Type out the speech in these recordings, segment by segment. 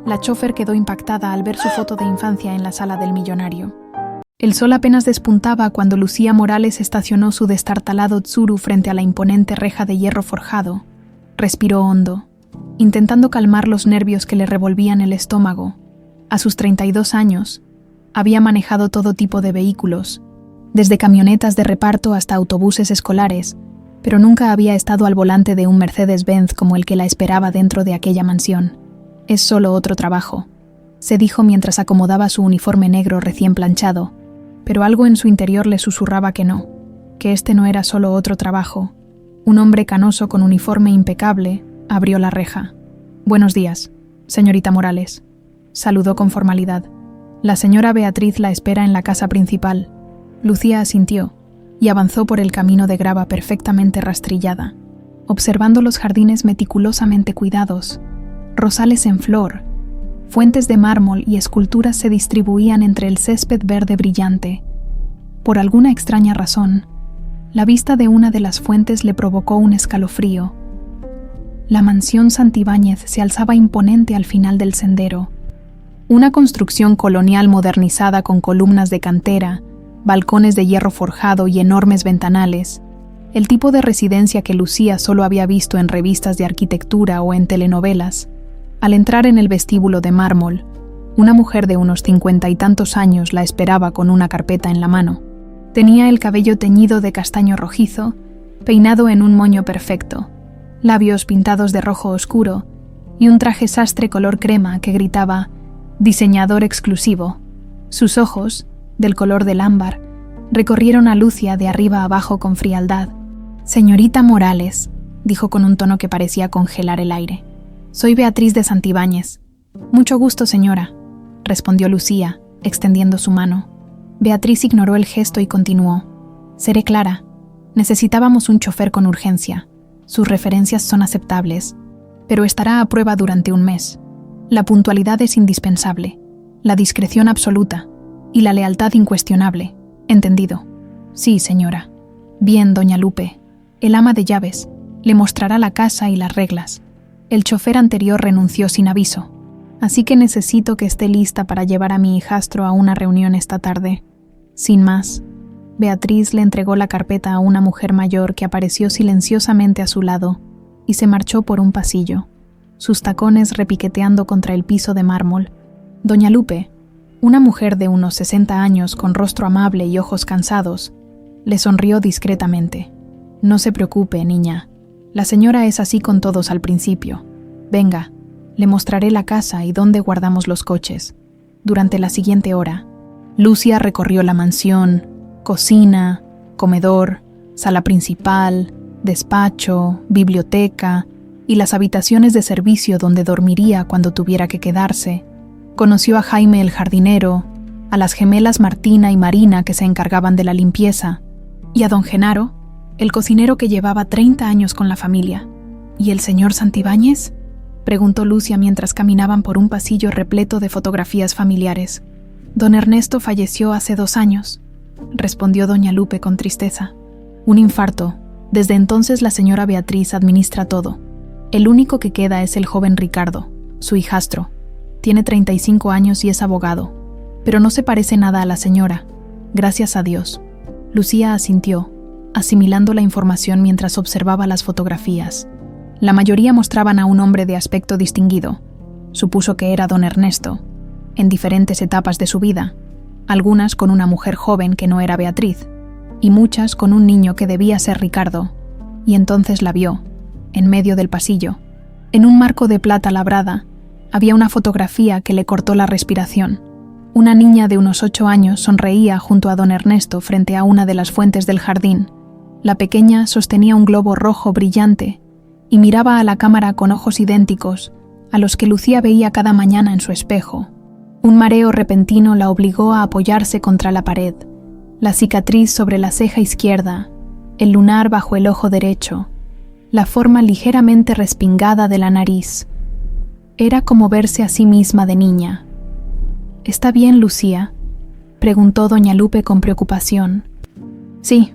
La chófer quedó impactada al ver su foto de infancia en la sala del millonario. El sol apenas despuntaba cuando Lucía Morales estacionó su destartalado Tsuru frente a la imponente reja de hierro forjado. Respiró hondo, intentando calmar los nervios que le revolvían el estómago. A sus 32 años, había manejado todo tipo de vehículos, desde camionetas de reparto hasta autobuses escolares, pero nunca había estado al volante de un Mercedes-Benz como el que la esperaba dentro de aquella mansión. Es solo otro trabajo, se dijo mientras acomodaba su uniforme negro recién planchado, pero algo en su interior le susurraba que no, que este no era solo otro trabajo. Un hombre canoso con uniforme impecable abrió la reja. «Buenos días, señorita Morales», saludó con formalidad. «La señora Beatriz la espera en la casa principal». Lucía asintió y avanzó por el camino de grava perfectamente rastrillada, observando los jardines meticulosamente cuidados, rosales en flor, fuentes de mármol y esculturas se distribuían entre el césped verde brillante. Por alguna extraña razón, la vista de una de las fuentes le provocó un escalofrío. La mansión Santibáñez se alzaba imponente al final del sendero. Una construcción colonial modernizada con columnas de cantera, balcones de hierro forjado y enormes ventanales, el tipo de residencia que Lucía solo había visto en revistas de arquitectura o en telenovelas. Al entrar en el vestíbulo de mármol, una mujer de unos 50 y tantos años la esperaba con una carpeta en la mano. Tenía el cabello teñido de castaño rojizo, peinado en un moño perfecto, labios pintados de rojo oscuro y un traje sastre color crema que gritaba «diseñador exclusivo». Sus ojos, del color del ámbar, recorrieron a Lucia de arriba a abajo con frialdad. «Señorita Morales», dijo con un tono que parecía congelar el aire. «Soy Beatriz de Santibáñez». «Mucho gusto, señora», respondió Lucía, extendiendo su mano. Beatriz ignoró el gesto y continuó. «Seré clara. Necesitábamos un chofer con urgencia. Sus referencias son aceptables, pero estará a prueba durante un mes. La puntualidad es indispensable, la discreción absoluta y la lealtad incuestionable. ¿Entendido?» «Sí, señora». «Bien, doña Lupe. El ama de llaves le mostrará la casa y las reglas. El chofer anterior renunció sin aviso, así que necesito que esté lista para llevar a mi hijastro a una reunión esta tarde». Sin más, Beatriz le entregó la carpeta a una mujer mayor que apareció silenciosamente a su lado y se marchó por un pasillo, sus tacones repiqueteando contra el piso de mármol. Doña Lupe, una mujer de unos 60 años con rostro amable y ojos cansados, le sonrió discretamente. «No se preocupe, niña. La señora es así con todos al principio. Venga, le mostraré la casa y dónde guardamos los coches. Durante la siguiente hora». Lucia recorrió la mansión, cocina, comedor, sala principal, despacho, biblioteca y las habitaciones de servicio donde dormiría cuando tuviera que quedarse. Conoció a Jaime el jardinero, a las gemelas Martina y Marina que se encargaban de la limpieza, y a don Genaro, el cocinero que llevaba 30 años con la familia. «¿Y el señor Santibáñez?», preguntó Lucia mientras caminaban por un pasillo repleto de fotografías familiares. «Don Ernesto falleció hace 2 años», respondió doña Lupe con tristeza. «Un infarto. Desde entonces la señora Beatriz administra todo. El único que queda es el joven Ricardo, su hijastro. Tiene 35 años y es abogado, pero no se parece nada a la señora, gracias a Dios». Lucía asintió, asimilando la información mientras observaba las fotografías. La mayoría mostraban a un hombre de aspecto distinguido. Supuso que era don Ernesto, en diferentes etapas de su vida, algunas con una mujer joven que no era Beatriz, y muchas con un niño que debía ser Ricardo, y entonces la vio, en medio del pasillo. En un marco de plata labrada, había una fotografía que le cortó la respiración. Una niña de unos 8 años sonreía junto a don Ernesto frente a una de las fuentes del jardín. La pequeña sostenía un globo rojo brillante y miraba a la cámara con ojos idénticos a los que Lucía veía cada mañana en su espejo. Un mareo repentino la obligó a apoyarse contra la pared, la cicatriz sobre la ceja izquierda, el lunar bajo el ojo derecho, la forma ligeramente respingada de la nariz. Era como verse a sí misma de niña. «¿Está bien, Lucía?», preguntó doña Lupe con preocupación. «Sí,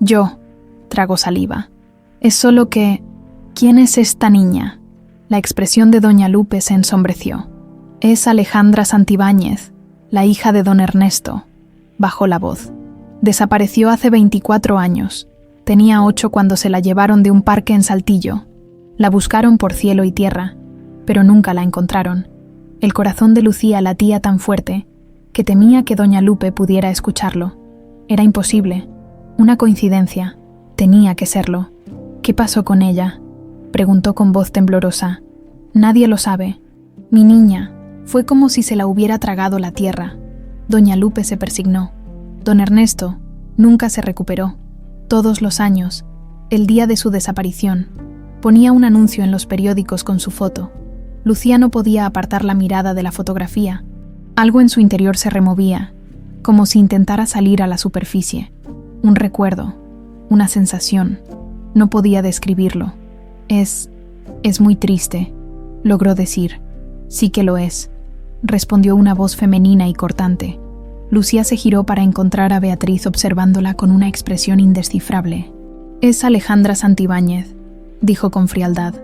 yo», tragó saliva. «Es solo que... ¿quién es esta niña?». La expresión de doña Lupe se ensombreció. Es Alejandra Santibáñez, la hija de don Ernesto. Bajó la voz. Desapareció hace 24 años. Tenía 8 cuando se la llevaron de un parque en Saltillo. La buscaron por cielo y tierra, pero nunca la encontraron. El corazón de Lucía latía tan fuerte que temía que doña Lupe pudiera escucharlo. Era imposible. Una coincidencia. Tenía que serlo. ¿Qué pasó con ella?, preguntó con voz temblorosa. Nadie lo sabe. Mi niña. Fue como si se la hubiera tragado la tierra. Doña Lupe se persignó. Don Ernesto nunca se recuperó. Todos los años, el día de su desaparición, ponía un anuncio en los periódicos con su foto. Lucía no podía apartar la mirada de la fotografía. Algo en su interior se removía, como si intentara salir a la superficie. Un recuerdo, una sensación. No podía describirlo. Es muy triste, logró decir. Sí que lo es, respondió una voz femenina y cortante. Lucía se giró para encontrar a Beatriz observándola con una expresión indescifrable. Es Alejandra Santibáñez, dijo con frialdad.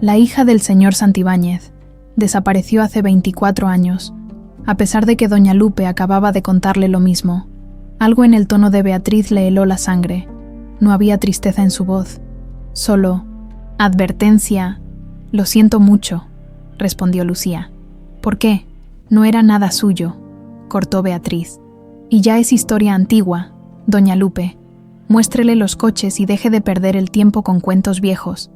La hija del señor Santibáñez. Desapareció hace 24 años, a pesar de que doña Lupe acababa de contarle lo mismo. Algo en el tono de Beatriz le heló la sangre. No había tristeza en su voz. Solo advertencia. Lo siento mucho, respondió Lucía. ¿Por qué? No era nada suyo, cortó Beatriz. Y ya es historia antigua, doña Lupe. Muéstrele los coches y deje de perder el tiempo con cuentos viejos.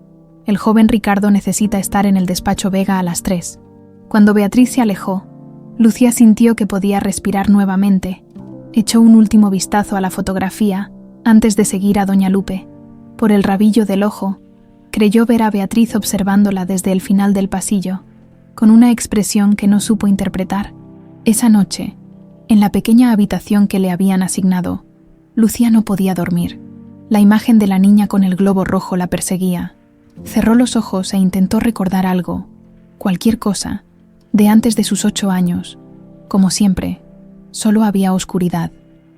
El joven Ricardo necesita estar en el despacho Vega a las 3. Cuando Beatriz se alejó, Lucía sintió que podía respirar nuevamente. Echó un último vistazo a la fotografía antes de seguir a doña Lupe. Por el rabillo del ojo, creyó ver a Beatriz observándola desde el final del pasillo, con una expresión que no supo interpretar. Esa noche, en la pequeña habitación que le habían asignado, Lucía no podía dormir. La imagen de la niña con el globo rojo la perseguía. Cerró los ojos e intentó recordar algo, cualquier cosa, de antes de sus 8 años. Como siempre, solo había oscuridad.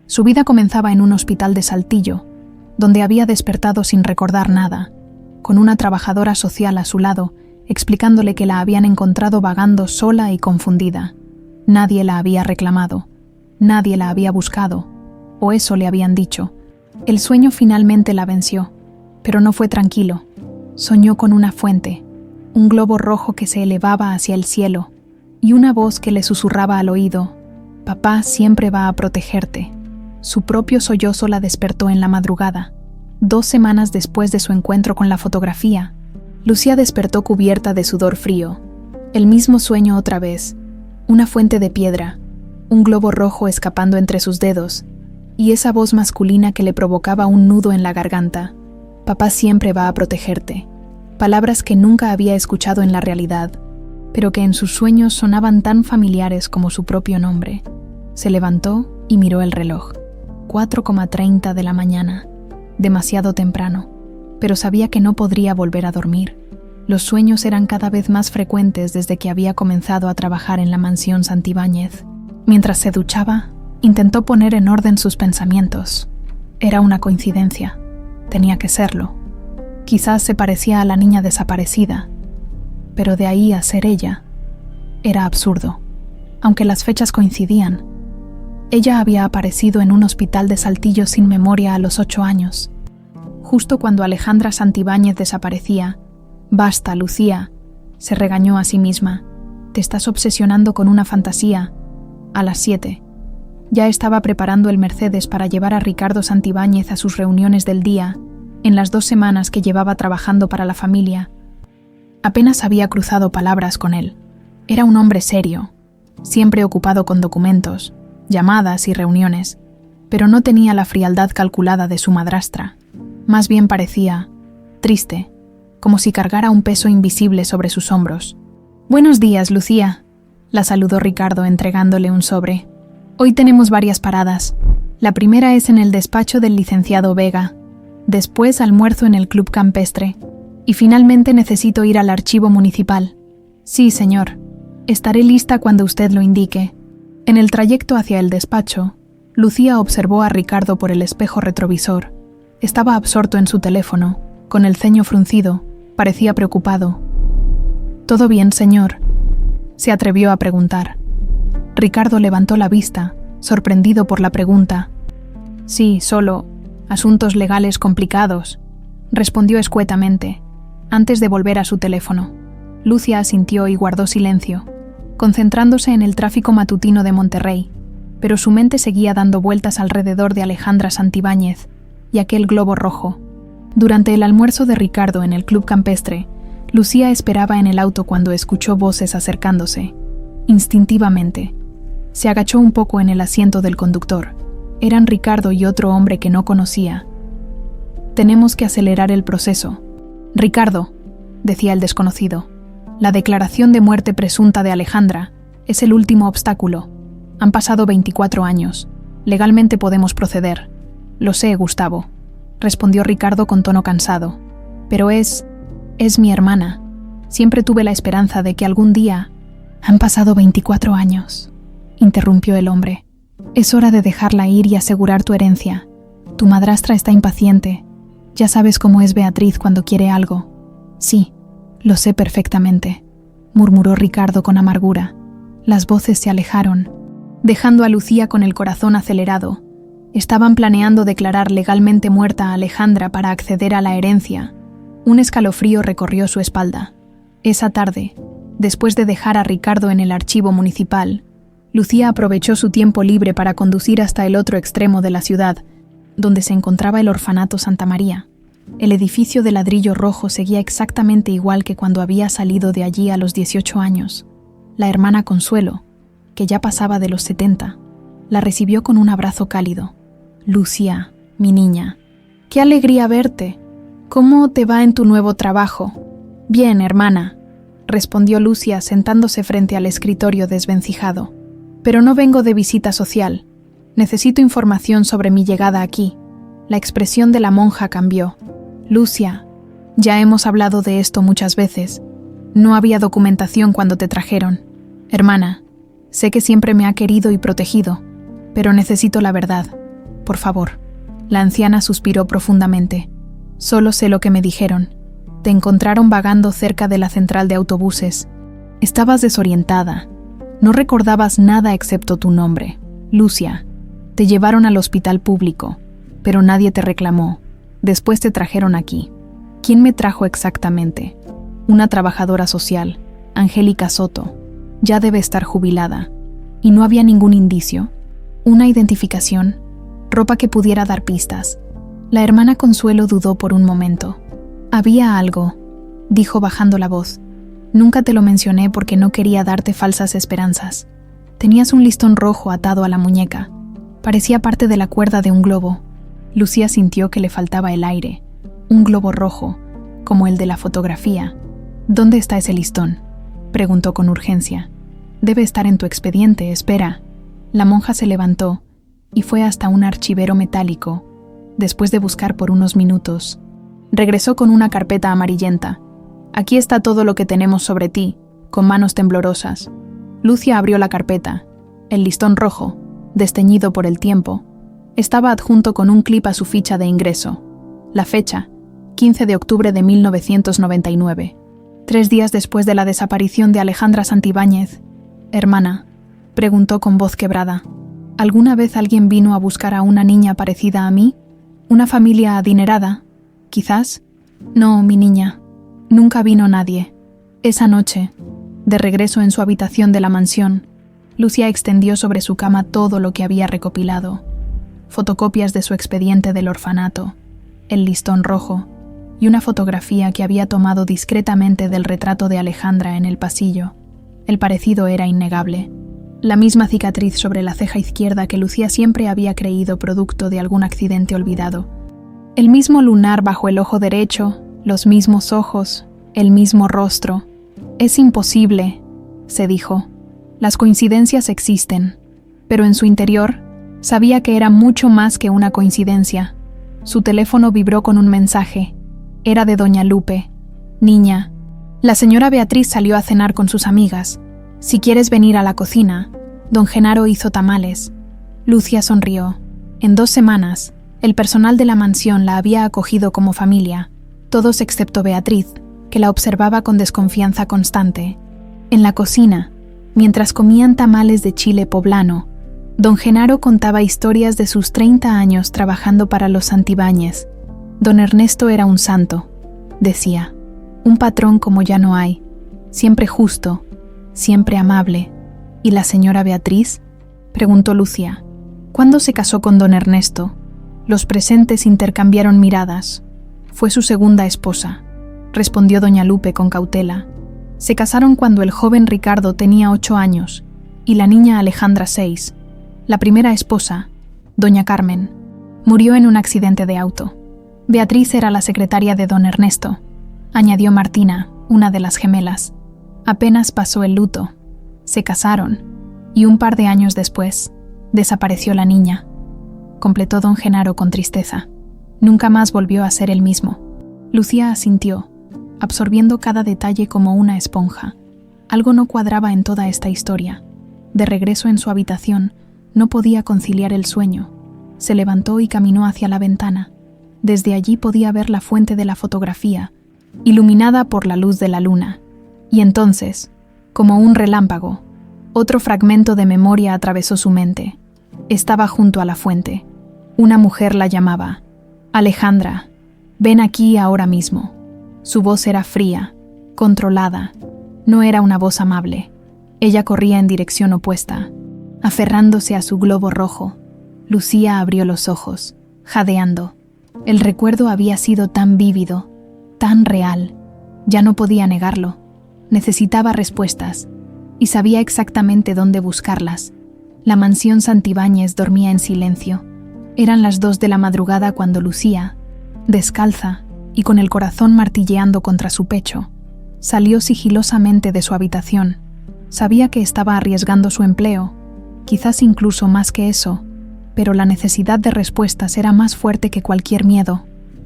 Su vida comenzaba en un hospital de Saltillo, donde había despertado sin recordar nada, con una trabajadora social a su lado, explicándole que la habían encontrado vagando sola y confundida. Nadie la había reclamado, nadie la había buscado, o eso le habían dicho. El sueño finalmente la venció, pero no fue tranquilo. Soñó con una fuente, un globo rojo que se elevaba hacia el cielo, y una voz que le susurraba al oído: «Papá siempre va a protegerte». Su propio sollozo la despertó en la madrugada. 2 semanas después de su encuentro con la fotografía, Lucía despertó cubierta de sudor frío. El mismo sueño otra vez, una fuente de piedra, un globo rojo escapando entre sus dedos, y esa voz masculina que le provocaba un nudo en la garganta. «Papá siempre va a protegerte». Palabras que nunca había escuchado en la realidad, pero que en sus sueños sonaban tan familiares como su propio nombre. Se levantó y miró el reloj. 4:30 de la mañana. Demasiado temprano, pero sabía que no podría volver a dormir. Los sueños eran cada vez más frecuentes desde que había comenzado a trabajar en la mansión Santibáñez. Mientras se duchaba, intentó poner en orden sus pensamientos. Era una coincidencia. Tenía que serlo. Quizás se parecía a la niña desaparecida, pero de ahí a ser ella, era absurdo. Aunque las fechas coincidían, ella había aparecido en un hospital de Saltillo sin memoria a los 8 años. Justo cuando Alejandra Santibáñez desaparecía. «Basta, Lucía», se regañó a sí misma. «Te estás obsesionando con una fantasía». A las 7. Ya estaba preparando el Mercedes para llevar a Ricardo Santibáñez a sus reuniones del día, en las 2 semanas que llevaba trabajando para la familia. Apenas había cruzado palabras con él. Era un hombre serio, siempre ocupado con documentos, llamadas y reuniones, pero no tenía la frialdad calculada de su madrastra. Más bien parecía triste, como si cargara un peso invisible sobre sus hombros. «Buenos días, Lucía», la saludó Ricardo entregándole un sobre. «Hoy tenemos varias paradas. La primera es en el despacho del licenciado Vega, después almuerzo en el club campestre, y finalmente necesito ir al archivo municipal». «Sí, señor. Estaré lista cuando usted lo indique». En el trayecto hacia el despacho, Lucía observó a Ricardo por el espejo retrovisor. Estaba absorto en su teléfono, con el ceño fruncido, parecía preocupado. «¿Todo bien, señor?». se atrevió a preguntar. Ricardo levantó la vista, sorprendido por la pregunta. Sí, solo asuntos legales complicados, respondió escuetamente, antes de volver a su teléfono. Lucia asintió y guardó silencio, concentrándose en el tráfico matutino de Monterrey, pero su mente seguía dando vueltas alrededor de Alejandra Santibáñez y aquel globo rojo. Durante el almuerzo de Ricardo en el club campestre, Lucía esperaba en el auto cuando escuchó voces acercándose. Instintivamente, se agachó un poco en el asiento del conductor. Eran Ricardo y otro hombre que no conocía. Tenemos que acelerar el proceso. Ricardo, decía el desconocido, la declaración de muerte presunta de Alejandra es el último obstáculo. Han pasado 24 años. Legalmente podemos proceder. Lo sé, Gustavo, respondió Ricardo con tono cansado. Pero es mi hermana. Siempre tuve la esperanza de que algún día... Han pasado 24 años, interrumpió el hombre. Es hora de dejarla ir y asegurar tu herencia. Tu madrastra está impaciente. Ya sabes cómo es Beatriz cuando quiere algo. Sí, lo sé perfectamente, murmuró Ricardo con amargura. Las voces se alejaron, dejando a Lucía con el corazón acelerado. Estaban planeando declarar legalmente muerta a Alejandra para acceder a la herencia. Un escalofrío recorrió su espalda. Esa tarde, después de dejar a Ricardo en el archivo municipal, Lucía aprovechó su tiempo libre para conducir hasta el otro extremo de la ciudad, donde se encontraba el orfanato Santa María. El edificio de ladrillo rojo seguía exactamente igual que cuando había salido de allí a los 18 años. La hermana Consuelo, que ya pasaba de los 70, la recibió con un abrazo cálido. Lucía, mi niña, qué alegría verte. ¿Cómo te va en tu nuevo trabajo? Bien, hermana, respondió Lucía sentándose frente al escritorio desvencijado. Pero no vengo de visita social. Necesito información sobre mi llegada aquí. La expresión de la monja cambió. Lucia, ya hemos hablado de esto muchas veces. No había documentación cuando te trajeron. Hermana, sé que siempre me ha querido y protegido, pero necesito la verdad. Por favor. La anciana suspiró profundamente. Solo sé lo que me dijeron. Te encontraron vagando cerca de la central de autobuses. Estabas desorientada. No recordabas nada excepto tu nombre. Lucia, te llevaron al hospital público, pero nadie te reclamó. Después te trajeron aquí. ¿Quién me trajo exactamente? Una trabajadora social, Angélica Soto. Ya debe estar jubilada. Y no había ningún indicio. Una identificación. Ropa que pudiera dar pistas. La hermana Consuelo dudó por un momento. Había algo, dijo bajando la voz. Nunca te lo mencioné porque no quería darte falsas esperanzas. Tenías un listón rojo atado a la muñeca. Parecía parte de la cuerda de un globo. Lucía sintió que le faltaba el aire. Un globo rojo, como el de la fotografía. ¿Dónde está ese listón?, preguntó con urgencia. Debe estar en tu expediente, espera. La monja se levantó y fue hasta un archivero metálico. Después de buscar por unos minutos, regresó con una carpeta amarillenta. Aquí está todo lo que tenemos sobre ti, con manos temblorosas. Lucia abrió la carpeta. El listón rojo, desteñido por el tiempo, estaba adjunto con un clip a su ficha de ingreso. La fecha, 15 de octubre de 1999. 3 días después de la desaparición de Alejandra Santibáñez. Hermana, preguntó con voz quebrada, ¿alguna vez alguien vino a buscar a una niña parecida a mí? ¿Una familia adinerada? ¿Quizás? No, mi niña. Nunca vino nadie. Esa noche, de regreso en su habitación de la mansión, Lucía extendió sobre su cama todo lo que había recopilado. Fotocopias de su expediente del orfanato, el listón rojo y una fotografía que había tomado discretamente del retrato de Alejandra en el pasillo. El parecido era innegable. La misma cicatriz sobre la ceja izquierda que Lucía siempre había creído producto de algún accidente olvidado. El mismo lunar bajo el ojo derecho, los mismos ojos, el mismo rostro. Es imposible, se dijo. Las coincidencias existen, pero en su interior sabía que era mucho más que una coincidencia. Su teléfono vibró con un mensaje. Era de doña Lupe. Niña, la señora Beatriz salió a cenar con sus amigas. Si quieres venir a la cocina, don Genaro hizo tamales. Lucia sonrió. En 2 semanas, el personal de la mansión la había acogido como familia, todos excepto Beatriz, que la observaba con desconfianza constante. En la cocina, Mientras comían tamales de chile poblano, don Genaro contaba historias de sus 30 años trabajando para los Santibáñez. Don Ernesto era un santo, decía, un patrón como ya no hay, siempre justo, siempre amable. ¿Y la señora Beatriz?, preguntó Lucía. ¿Cuándo se casó con don Ernesto? Los presentes intercambiaron miradas. Fue su segunda esposa, respondió doña Lupe con cautela. Se casaron cuando el joven Ricardo tenía 8 años y la niña Alejandra 6. La primera esposa, doña Carmen, murió en un accidente de auto. Beatriz era la secretaria de don Ernesto, añadió Martina, una de las gemelas. Apenas pasó el luto. Se casaron, y un par de años después, desapareció la niña, completó don Genaro con tristeza. Nunca más volvió a ser el mismo. Lucía asintió, absorbiendo cada detalle como una esponja. Algo no cuadraba en toda esta historia. De regreso en su habitación, no podía conciliar el sueño. Se levantó y caminó hacia la ventana. Desde allí podía ver la fuente de la fotografía, iluminada por la luz de la luna. Y entonces, como un relámpago, otro fragmento de memoria atravesó su mente. Estaba junto a la fuente. Una mujer la llamaba. Alejandra, ven aquí ahora mismo. Su voz era fría, controlada. No era una voz amable. Ella corría en dirección opuesta, aferrándose a su globo rojo. Lucía abrió los ojos, jadeando. El recuerdo había sido tan vívido, tan real. Ya no podía negarlo. Necesitaba respuestas, y sabía exactamente dónde buscarlas. La mansión Santibáñez dormía en silencio. Eran las 2 de la madrugada cuando Lucía, descalza y con el corazón martilleando contra su pecho, salió sigilosamente de su habitación. Sabía que estaba arriesgando su empleo, quizás incluso más que eso, pero la necesidad de respuestas era más fuerte que cualquier miedo.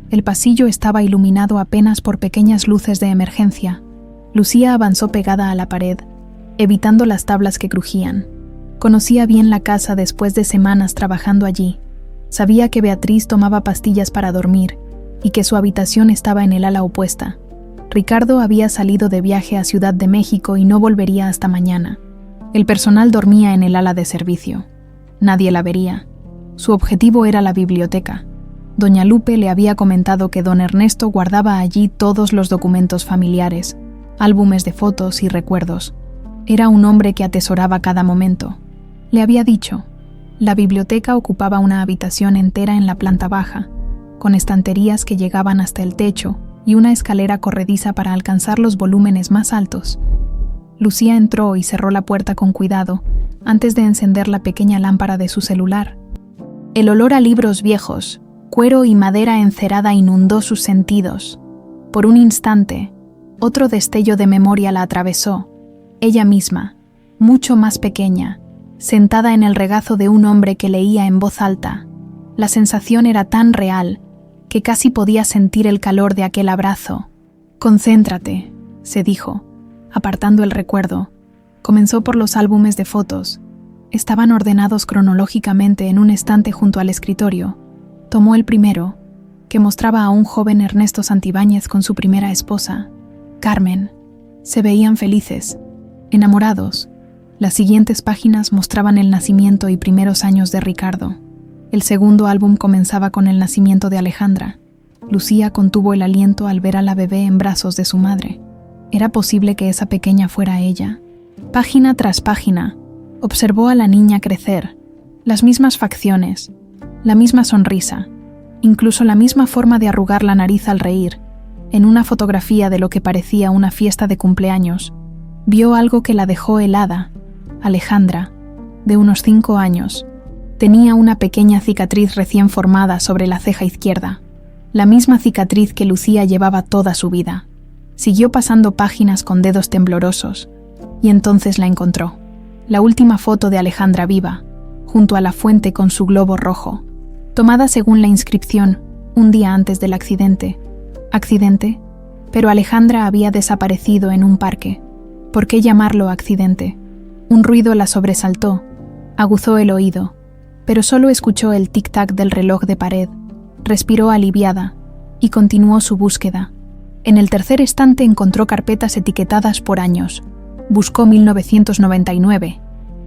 El pasillo estaba iluminado apenas por pequeñas luces de emergencia. Lucía avanzó pegada a la pared, evitando las tablas que crujían. Conocía bien la casa después de semanas trabajando allí. Sabía que Beatriz tomaba pastillas para dormir y que su habitación estaba en el ala opuesta. Ricardo había salido de viaje a Ciudad de México y no volvería hasta mañana. El personal dormía en el ala de servicio. Nadie la vería. Su objetivo era la biblioteca. Doña Lupe le había comentado que don Ernesto guardaba allí todos los documentos familiares, álbumes de fotos y recuerdos. Era un hombre que atesoraba cada momento. Le había dicho, la biblioteca ocupaba una habitación entera en la planta baja, con estanterías que llegaban hasta el techo y una escalera corrediza para alcanzar los volúmenes más altos. Lucía entró y cerró la puerta con cuidado antes de encender la pequeña lámpara de su celular. El olor a libros viejos, cuero y madera encerada inundó sus sentidos. Por un instante, otro destello de memoria la atravesó. Ella misma, mucho más pequeña, sentada en el regazo de un hombre que leía en voz alta. La sensación era tan real que casi podía sentir el calor de aquel abrazo. «Concéntrate», se dijo, apartando el recuerdo. Comenzó por los álbumes de fotos. Estaban ordenados cronológicamente en un estante junto al escritorio. Tomó el primero, que mostraba a un joven Ernesto Santibáñez con su primera esposa, Carmen. Se veían felices, enamorados. Las siguientes páginas mostraban el nacimiento y primeros años de Ricardo. El segundo álbum comenzaba con el nacimiento de Alejandra. Lucía contuvo el aliento al ver a la bebé en brazos de su madre. ¿Era posible que esa pequeña fuera ella? Página tras página, observó a la niña crecer, las mismas facciones, la misma sonrisa, incluso la misma forma de arrugar la nariz al reír. En una fotografía de lo que parecía una fiesta de cumpleaños, vio algo que la dejó helada. Alejandra, de unos 5 años, tenía una pequeña cicatriz recién formada sobre la ceja izquierda, la misma cicatriz que Lucía llevaba toda su vida. Siguió pasando páginas con dedos temblorosos, y entonces la encontró. La última foto de Alejandra viva, junto a la fuente con su globo rojo, tomada según la inscripción, un día antes del accidente. ¿Accidente? Pero Alejandra había desaparecido en un parque. ¿Por qué llamarlo accidente? Un ruido la sobresaltó, aguzó el oído, pero solo escuchó el tic-tac del reloj de pared. Respiró aliviada y continuó su búsqueda. En el tercer estante encontró carpetas etiquetadas por años. Buscó 1999,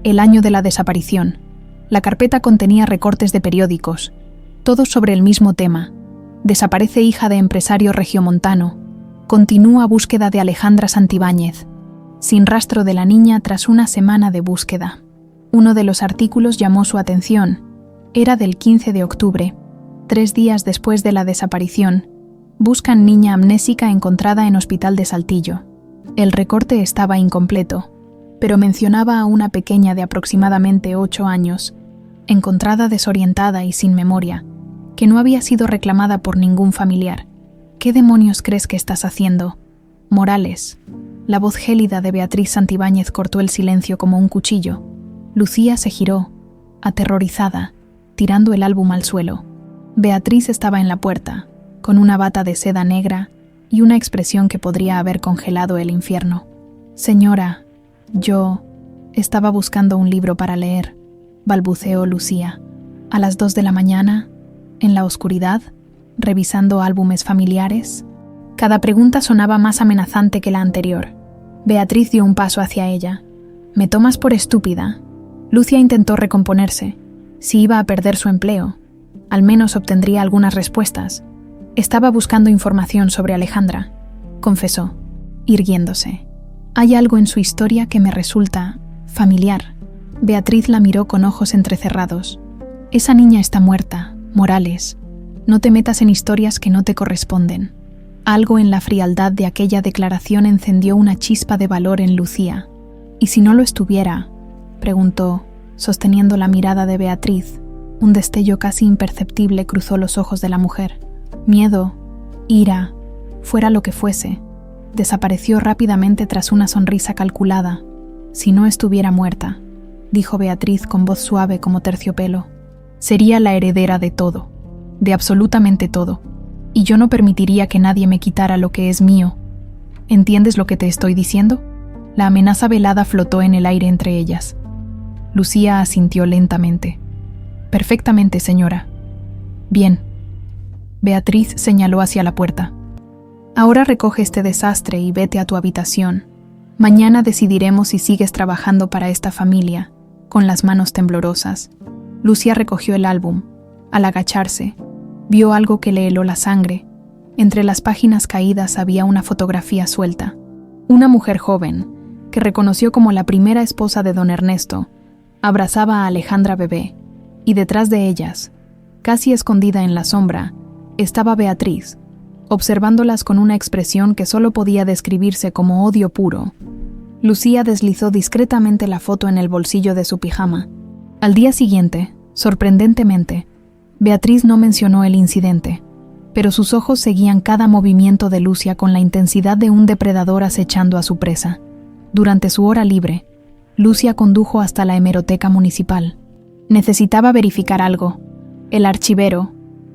el año de la desaparición. La carpeta contenía recortes de periódicos, todos sobre el mismo tema. Desaparece hija de empresario regiomontano. Continúa búsqueda de Alejandra Santibáñez. Sin rastro de la niña tras una semana de búsqueda. Uno de los artículos llamó su atención. Era del 15 de octubre, 3 días después de la desaparición. Buscan niña amnésica encontrada en hospital de Saltillo. El recorte estaba incompleto, pero mencionaba a una pequeña de aproximadamente 8 años, encontrada desorientada y sin memoria, que no había sido reclamada por ningún familiar. ¿Qué demonios crees que estás haciendo? Morales. La voz gélida de Beatriz Santibáñez cortó el silencio como un cuchillo. Lucía se giró, aterrorizada, tirando el álbum al suelo. Beatriz estaba en la puerta, con una bata de seda negra y una expresión que podría haber congelado el infierno. Señora, yo estaba buscando un libro para leer, balbuceó Lucía. A las 2 de la mañana, en la oscuridad, revisando álbumes familiares. Cada pregunta sonaba más amenazante que la anterior. Beatriz dio un paso hacia ella. ¿Me tomas por estúpida? Lucía intentó recomponerse. Si iba a perder su empleo, al menos obtendría algunas respuestas. Estaba buscando información sobre Alejandra, confesó, irguiéndose. Hay algo en su historia que me resulta familiar. Beatriz la miró con ojos entrecerrados. Esa niña está muerta, Morales. No te metas en historias que no te corresponden. Algo en la frialdad de aquella declaración encendió una chispa de valor en Lucía. ¿Y si no lo estuviera?, preguntó, sosteniendo la mirada de Beatriz. Un destello casi imperceptible cruzó los ojos de la mujer. Miedo, ira, fuera lo que fuese, desapareció rápidamente tras una sonrisa calculada. Si no estuviera muerta, dijo Beatriz con voz suave como terciopelo, sería la heredera de todo, de absolutamente todo, y yo no permitiría que nadie me quitara lo que es mío. ¿Entiendes lo que te estoy diciendo? La amenaza velada flotó en el aire entre ellas. Lucía asintió lentamente. Perfectamente, señora. Bien. Beatriz señaló hacia la puerta. Ahora recoge este desastre y vete a tu habitación. Mañana decidiremos si sigues trabajando para esta familia, con las manos temblorosas. Lucía recogió el álbum. Al agacharse, vio algo que le heló la sangre. Entre las páginas caídas había una fotografía suelta. Una mujer joven, que reconoció como la primera esposa de don Ernesto, abrazaba a Alejandra bebé, y detrás de ellas, casi escondida en la sombra, estaba Beatriz, observándolas con una expresión que solo podía describirse como odio puro. Lucía deslizó discretamente la foto en el bolsillo de su pijama. Al día siguiente, sorprendentemente, Beatriz no mencionó el incidente, pero sus ojos seguían cada movimiento de Lucía con la intensidad de un depredador acechando a su presa. Durante su hora libre, Lucía condujo hasta la hemeroteca municipal. Necesitaba verificar algo. El archivero,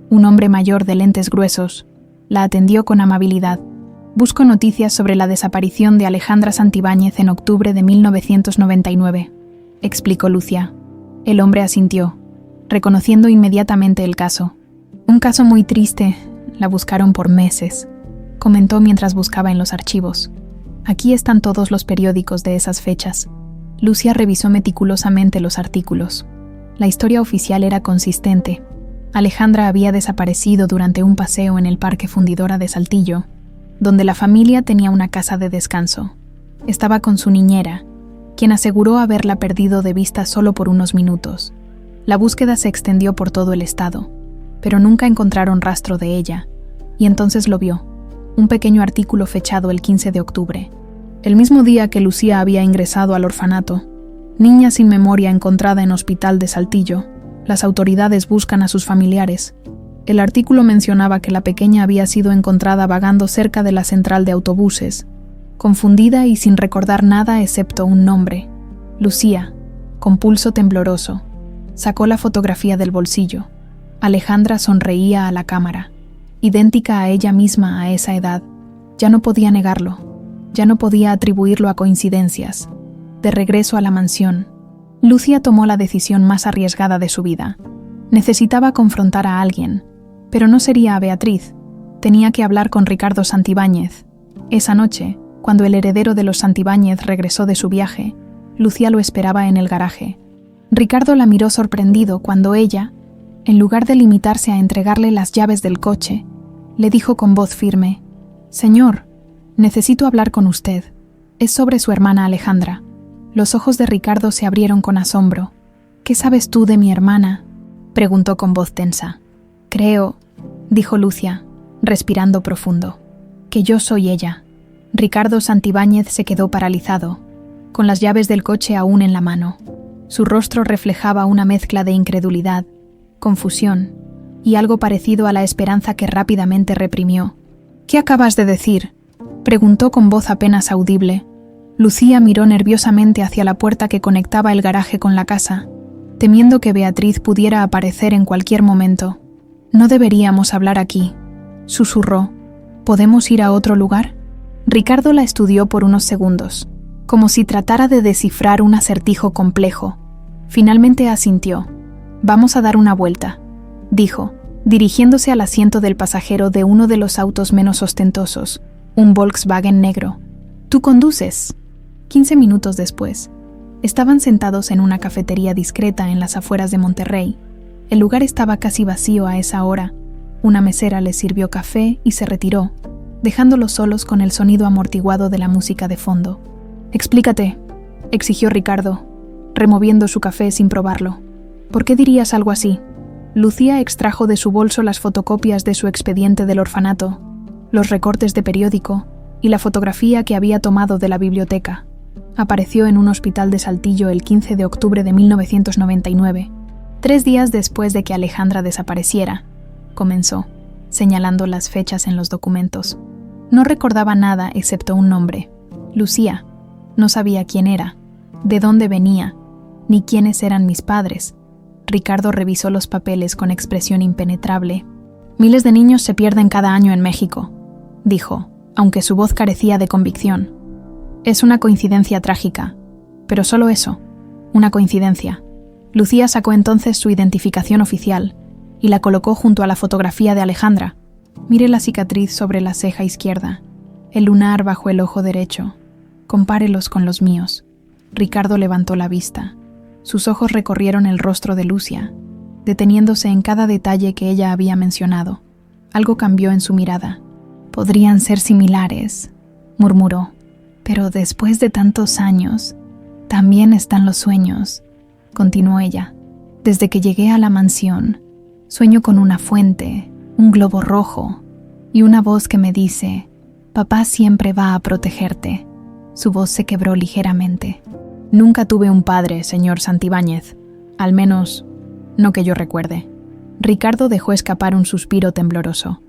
un hombre mayor de lentes gruesos, la atendió con amabilidad. Busco noticias sobre la desaparición de Alejandra Santibáñez en octubre de 1999, explicó Lucía. El hombre asintió, reconociendo inmediatamente el caso. Un caso muy triste, la buscaron por meses, comentó mientras buscaba en los archivos. Aquí están todos los periódicos de esas fechas. Lucía revisó meticulosamente los artículos. La historia oficial era consistente. Alejandra había desaparecido durante un paseo en el Parque Fundidora de Saltillo, donde la familia tenía una casa de descanso. Estaba con su niñera, quien aseguró haberla perdido de vista solo por unos minutos. La búsqueda se extendió por todo el estado, pero nunca encontraron rastro de ella, y entonces lo vio, un pequeño artículo fechado el 15 de octubre. El mismo día que Lucía había ingresado al orfanato, niña sin memoria encontrada en hospital de Saltillo, las autoridades buscan a sus familiares. El artículo mencionaba que la pequeña había sido encontrada vagando cerca de la central de autobuses, confundida y sin recordar nada excepto un nombre. Lucía, con pulso tembloroso, sacó la fotografía del bolsillo. Alejandra sonreía a la cámara, idéntica a ella misma a esa edad. Ya no podía negarlo, ya no podía atribuirlo a coincidencias. De regreso a la mansión, Lucía tomó la decisión más arriesgada de su vida. Necesitaba confrontar a alguien, pero no sería a Beatriz. Tenía que hablar con Ricardo Santibáñez. Esa noche, Cuando el heredero de los Santibáñez regresó de su viaje, Lucía lo esperaba en el garaje. Ricardo la miró sorprendido cuando ella, en lugar de limitarse a entregarle las llaves del coche, le dijo con voz firme: «Señor, necesito hablar con usted. Es sobre su hermana Alejandra». Los ojos de Ricardo se abrieron con asombro. «¿Qué sabes tú de mi hermana?», preguntó con voz tensa. «Creo», dijo Lucía, respirando profundo, «que yo soy ella». Ricardo Santibáñez se quedó paralizado, con las llaves del coche aún en la mano. Su rostro reflejaba una mezcla de incredulidad, confusión y algo parecido a la esperanza que rápidamente reprimió. «¿Qué acabas de decir?», preguntó con voz apenas audible. Lucía miró nerviosamente hacia la puerta que conectaba el garaje con la casa, temiendo que Beatriz pudiera aparecer en cualquier momento. «No deberíamos hablar aquí», susurró. «¿Podemos ir a otro lugar?». Ricardo la estudió por unos segundos, como si tratara de descifrar un acertijo complejo. Finalmente asintió. «Vamos a dar una vuelta», dijo, dirigiéndose al asiento del pasajero de uno de los autos menos ostentosos, un Volkswagen negro. «¿Tú conduces?». 15 minutos después, estaban sentados en una cafetería discreta en las afueras de Monterrey. El lugar estaba casi vacío a esa hora. Una mesera les sirvió café y se retiró, dejándolos solos con el sonido amortiguado de la música de fondo. «Explícate», exigió Ricardo, removiendo su café sin probarlo. «¿Por qué dirías algo así?». Lucía extrajo de su bolso las fotocopias de su expediente del orfanato, los recortes de periódico y la fotografía que había tomado de la biblioteca. Apareció en un hospital de Saltillo el 15 de octubre de 1999, 3 días después de que Alejandra desapareciera, comenzó, señalando las fechas en los documentos. No recordaba nada excepto un nombre: Lucía. No sabía quién era, de dónde venía, ni quiénes eran mis padres. Ricardo revisó los papeles con expresión impenetrable. «Miles de niños se pierden cada año en México», dijo, aunque su voz carecía de convicción. «Es una coincidencia trágica, pero solo eso, una coincidencia». Lucía sacó entonces su identificación oficial y la colocó junto a la fotografía de Alejandra. «Mire la cicatriz sobre la ceja izquierda, el lunar bajo el ojo derecho. Compárelos con los míos». Ricardo levantó la vista. Sus ojos recorrieron el rostro de Lucía, deteniéndose en cada detalle que ella había mencionado. Algo cambió en su mirada. «Podrían ser similares», murmuró. «Pero después de tantos años, también están los sueños», continuó ella. «Desde que llegué a la mansión, sueño con una fuente, un globo rojo y una voz que me dice: papá siempre va a protegerte». Su voz se quebró ligeramente. «Nunca tuve un padre, señor Santibáñez. Al menos, no que yo recuerde». Ricardo dejó escapar un suspiro tembloroso.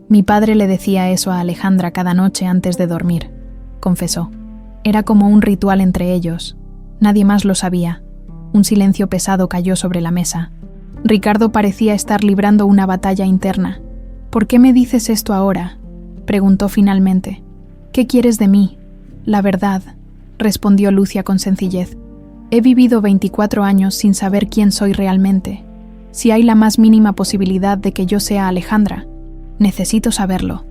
«Mi padre le decía eso a Alejandra cada noche antes de dormir», confesó. «Era como un ritual entre ellos. Nadie más lo sabía». Un silencio pesado cayó sobre la mesa. Ricardo parecía estar librando una batalla interna. «¿Por qué me dices esto ahora?», preguntó finalmente. «¿Qué quieres de mí?». «La verdad», respondió Lucía con sencillez. «He vivido 24 años sin saber quién soy realmente. Si hay la más mínima posibilidad de que yo sea Alejandra, necesito saberlo».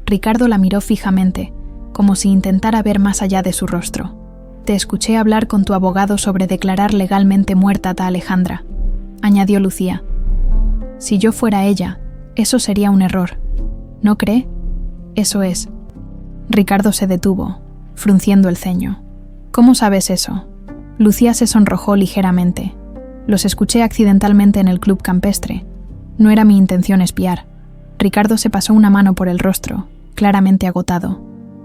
Ricardo la miró fijamente, como si intentara ver más allá de su rostro. «Te escuché hablar con tu abogado sobre declarar legalmente muerta a Alejandra», añadió Lucía. «Si yo fuera ella, eso sería un error. ¿No cree?». «Eso es». Ricardo se detuvo, frunciendo el ceño. «¿Cómo sabes eso?». Lucía se sonrojó ligeramente. «Los escuché accidentalmente en el club campestre. No era mi intención espiar». Ricardo se pasó una mano por el rostro, claramente agotado.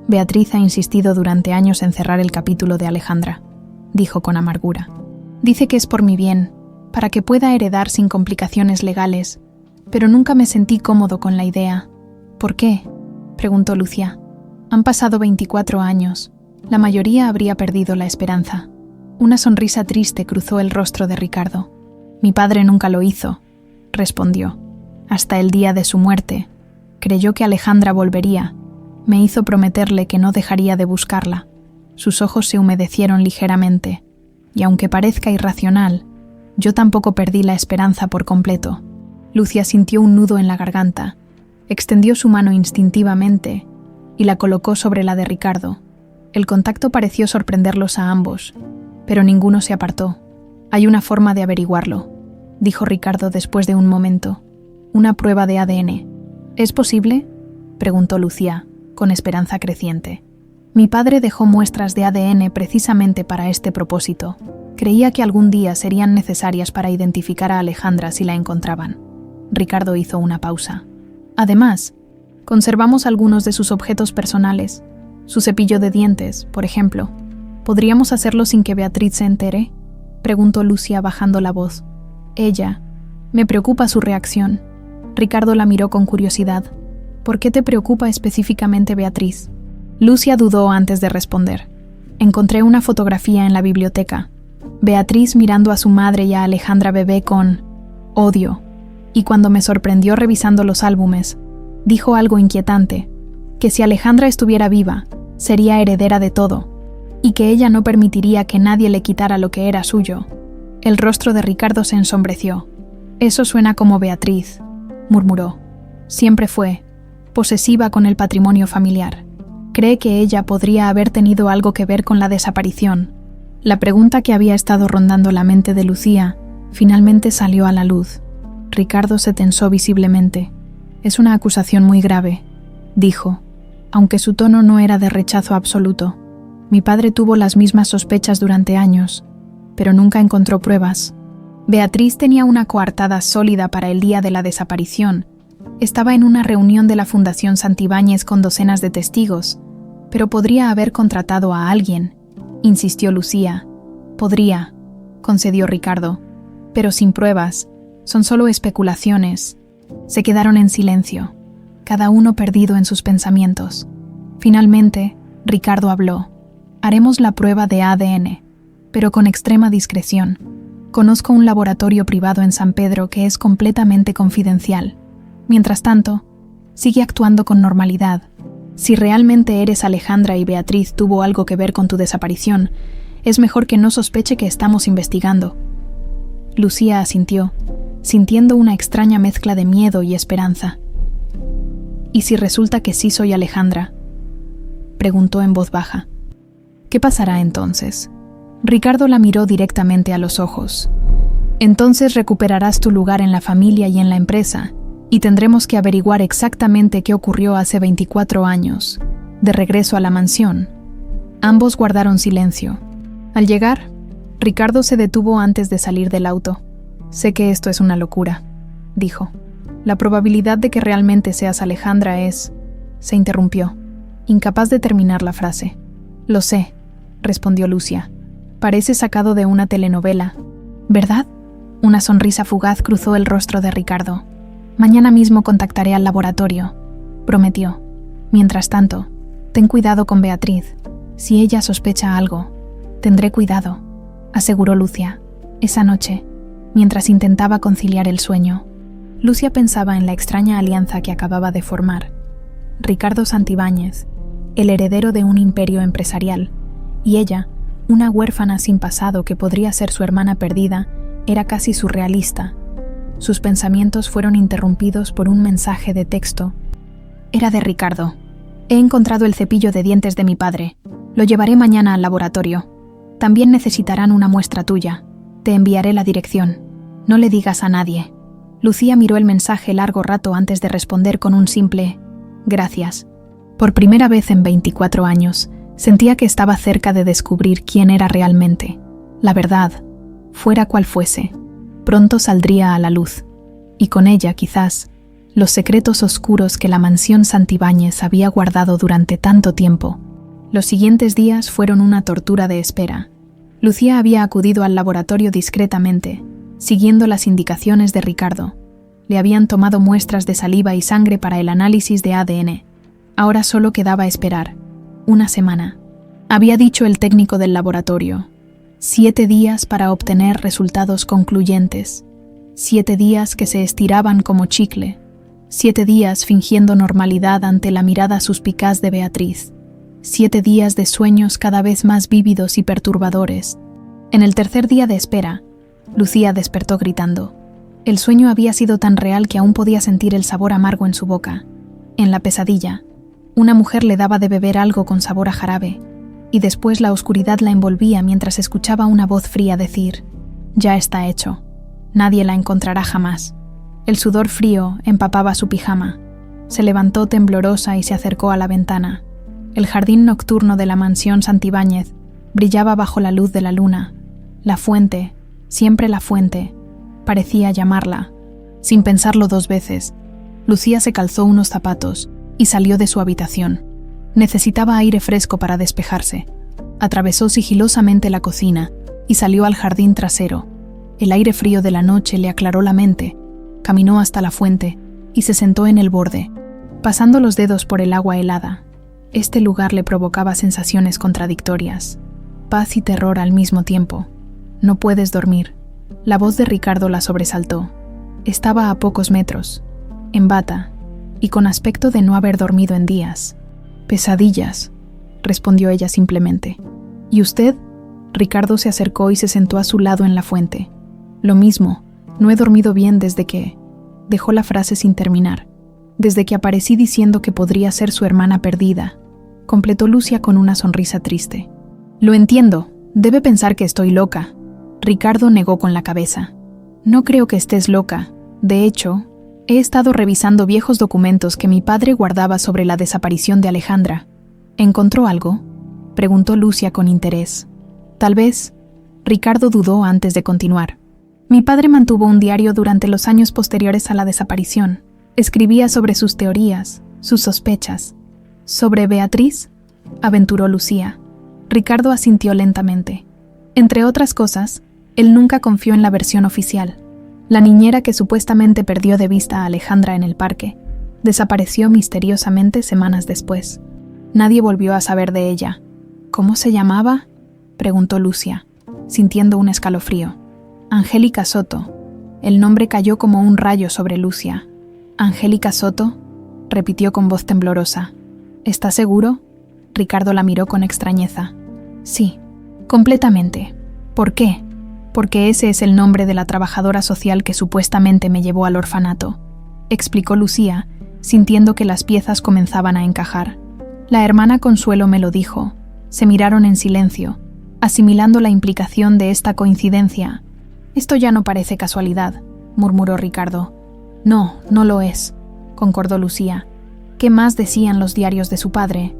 «Beatriz ha insistido durante años en cerrar el capítulo de Alejandra», dijo con amargura. «Dice que es por mi bien, para que pueda heredar sin complicaciones legales, pero nunca me sentí cómodo con la idea». «¿Por qué?», preguntó Lucía. «Han pasado 24 años. La mayoría habría perdido la esperanza». Una sonrisa triste cruzó el rostro de Ricardo. «Mi padre nunca lo hizo», respondió. «Hasta el día de su muerte. Creyó que Alejandra volvería. Me hizo prometerle que no dejaría de buscarla». Sus ojos se humedecieron ligeramente. «Y aunque parezca irracional, yo tampoco perdí la esperanza por completo». Lucía sintió un nudo en la garganta. Extendió su mano instintivamente y la colocó sobre la de Ricardo. El contacto pareció sorprenderlos a ambos, pero ninguno se apartó. Hay una forma de averiguarlo, dijo Ricardo después de un momento. Una prueba de ADN. ¿Es posible?, preguntó Lucía, con esperanza creciente. Mi padre dejó muestras de ADN precisamente para este propósito. Creía que algún día serían necesarias para identificar a Alejandra si la encontraban. Ricardo hizo una pausa. Además, conservamos algunos de sus objetos personales. Su cepillo de dientes, por ejemplo. ¿Podríamos hacerlo sin que Beatriz se entere?, preguntó Lucía bajando la voz. Ella. Me preocupa su reacción. Ricardo la miró con curiosidad. ¿Por qué te preocupa específicamente Beatriz? Lucía dudó antes de responder. Encontré una fotografía en la biblioteca. Beatriz mirando a su madre y a Alejandra bebé con odio. Y cuando me sorprendió revisando los álbumes, dijo algo inquietante, que si Alejandra estuviera viva, sería heredera de todo, y que ella no permitiría que nadie le quitara lo que era suyo. El rostro de Ricardo se ensombreció. Eso suena como Beatriz, murmuró. Siempre fue posesiva con el patrimonio familiar. Cree que ella podría haber tenido algo que ver con la desaparición. La pregunta que había estado rondando la mente de Lucía finalmente salió a la luz. Ricardo se tensó visiblemente. Es una acusación muy grave, dijo, aunque su tono no era de rechazo absoluto. Mi padre tuvo las mismas sospechas durante años, pero nunca encontró pruebas. Beatriz tenía una coartada sólida para el día de la desaparición. Estaba en una reunión de la Fundación Santibáñez con docenas de testigos, pero podría haber contratado a alguien, insistió Lucía. Podría, concedió Ricardo, pero sin pruebas. Son solo especulaciones. Se quedaron en silencio, cada uno perdido en sus pensamientos. Finalmente, Ricardo habló. Haremos la prueba de ADN, pero con extrema discreción. Conozco un laboratorio privado en San Pedro que es completamente confidencial. Mientras tanto, sigue actuando con normalidad. Si realmente eres Alejandra y Beatriz tuvo algo que ver con tu desaparición, es mejor que no sospeche que estamos investigando. Lucía asintió, sintiendo una extraña mezcla de miedo y esperanza. ¿Y si resulta que sí soy Alejandra?, preguntó en voz baja. ¿Qué pasará entonces? Ricardo la miró directamente a los ojos. Entonces recuperarás tu lugar en la familia y en la empresa, y tendremos que averiguar exactamente qué ocurrió hace 24 años. De regreso a la mansión, ambos guardaron silencio. Al llegar, Ricardo se detuvo antes de salir del auto. Sé que esto es una locura, dijo. La probabilidad de que realmente seas Alejandra es... Se interrumpió, incapaz de terminar la frase. Lo sé, respondió Lucía. Parece sacado de una telenovela, ¿verdad? Una sonrisa fugaz cruzó el rostro de Ricardo. Mañana mismo contactaré al laboratorio, prometió. Mientras tanto, ten cuidado con Beatriz. Si ella sospecha algo, tendré cuidado, aseguró Lucía. Esa noche, mientras intentaba conciliar el sueño, Lucía pensaba en la extraña alianza que acababa de formar. Ricardo Santibáñez, el heredero de un imperio empresarial, y ella, una huérfana sin pasado que podría ser su hermana perdida, era casi surrealista. Sus pensamientos fueron interrumpidos por un mensaje de texto. Era de Ricardo. He encontrado el cepillo de dientes de mi padre. Lo llevaré mañana al laboratorio. También necesitarán una muestra tuya. Te enviaré la dirección. No le digas a nadie. Lucía miró el mensaje largo rato antes de responder con un simple «gracias». Por primera vez en 24 años, sentía que estaba cerca de descubrir quién era realmente. La verdad, fuera cual fuese, pronto saldría a la luz, y con ella, quizás, los secretos oscuros que la mansión Santibáñez había guardado durante tanto tiempo. Los siguientes días fueron una tortura de espera. Lucía había acudido al laboratorio discretamente, siguiendo las indicaciones de Ricardo. Le habían tomado muestras de saliva y sangre para el análisis de ADN. Ahora solo quedaba esperar. Una semana. Había dicho el técnico del laboratorio. 7 días para obtener resultados concluyentes. 7 días que se estiraban como chicle. 7 días fingiendo normalidad ante la mirada suspicaz de Beatriz. 7 días de sueños cada vez más vívidos y perturbadores. En el tercer día de espera, Lucía despertó gritando. El sueño había sido tan real que aún podía sentir el sabor amargo en su boca. En la pesadilla, una mujer le daba de beber algo con sabor a jarabe. y después la oscuridad la envolvía mientras escuchaba una voz fría decir: «Ya está hecho. Nadie la encontrará jamás». El sudor frío empapaba su pijama. Se levantó temblorosa y se acercó a la ventana. El jardín nocturno de la mansión Santibáñez brillaba bajo la luz de la luna. La fuente, siempre la fuente, parecía llamarla. Sin pensarlo 2 veces, Lucía se calzó unos zapatos y salió de su habitación. Necesitaba aire fresco para despejarse. Atravesó sigilosamente la cocina y salió al jardín trasero. El aire frío de la noche le aclaró la mente. Caminó hasta la fuente y se sentó en el borde, pasando los dedos por el agua helada. Este lugar le provocaba sensaciones contradictorias, paz y terror al mismo tiempo. «No puedes dormir». La voz de Ricardo la sobresaltó. Estaba a pocos metros, en bata, y con aspecto de no haber dormido en días. «Pesadillas», respondió ella simplemente. «¿Y usted?». Ricardo se acercó y se sentó a su lado en la fuente. «Lo mismo, no he dormido bien desde que…». Dejó la frase sin terminar. «Desde que aparecí diciendo que podría ser su hermana perdida», completó Lucia con una sonrisa triste. «Lo entiendo, debe pensar que estoy loca». Ricardo negó con la cabeza. «No creo que estés loca. De hecho, he estado revisando viejos documentos que mi padre guardaba sobre la desaparición de Alejandra». «¿Encontró algo?», preguntó Lucia con interés. «Tal vez». Ricardo dudó antes de continuar. «Mi padre mantuvo un diario durante los años posteriores a la desaparición. Escribía sobre sus teorías, sus sospechas». «¿Sobre Beatriz?», aventuró Lucía. Ricardo asintió lentamente. Entre otras cosas, él nunca confió en la versión oficial. La niñera que supuestamente perdió de vista a Alejandra en el parque desapareció misteriosamente semanas después. Nadie volvió a saber de ella. «¿Cómo se llamaba?», preguntó Lucia, sintiendo un escalofrío. «Angélica Soto». El nombre cayó como un rayo sobre Lucia. «¿Angélica Soto?», repitió con voz temblorosa. «¿Estás seguro?». Ricardo la miró con extrañeza. «Sí, completamente». «¿Por qué?». «Porque ese es el nombre de la trabajadora social que supuestamente me llevó al orfanato», explicó Lucía, sintiendo que las piezas comenzaban a encajar. «La hermana Consuelo me lo dijo». Se miraron en silencio, asimilando la implicación de esta coincidencia. «Esto ya no parece casualidad», murmuró Ricardo. «No, no lo es», concordó Lucía. «¿Qué más decían los diarios de su padre?».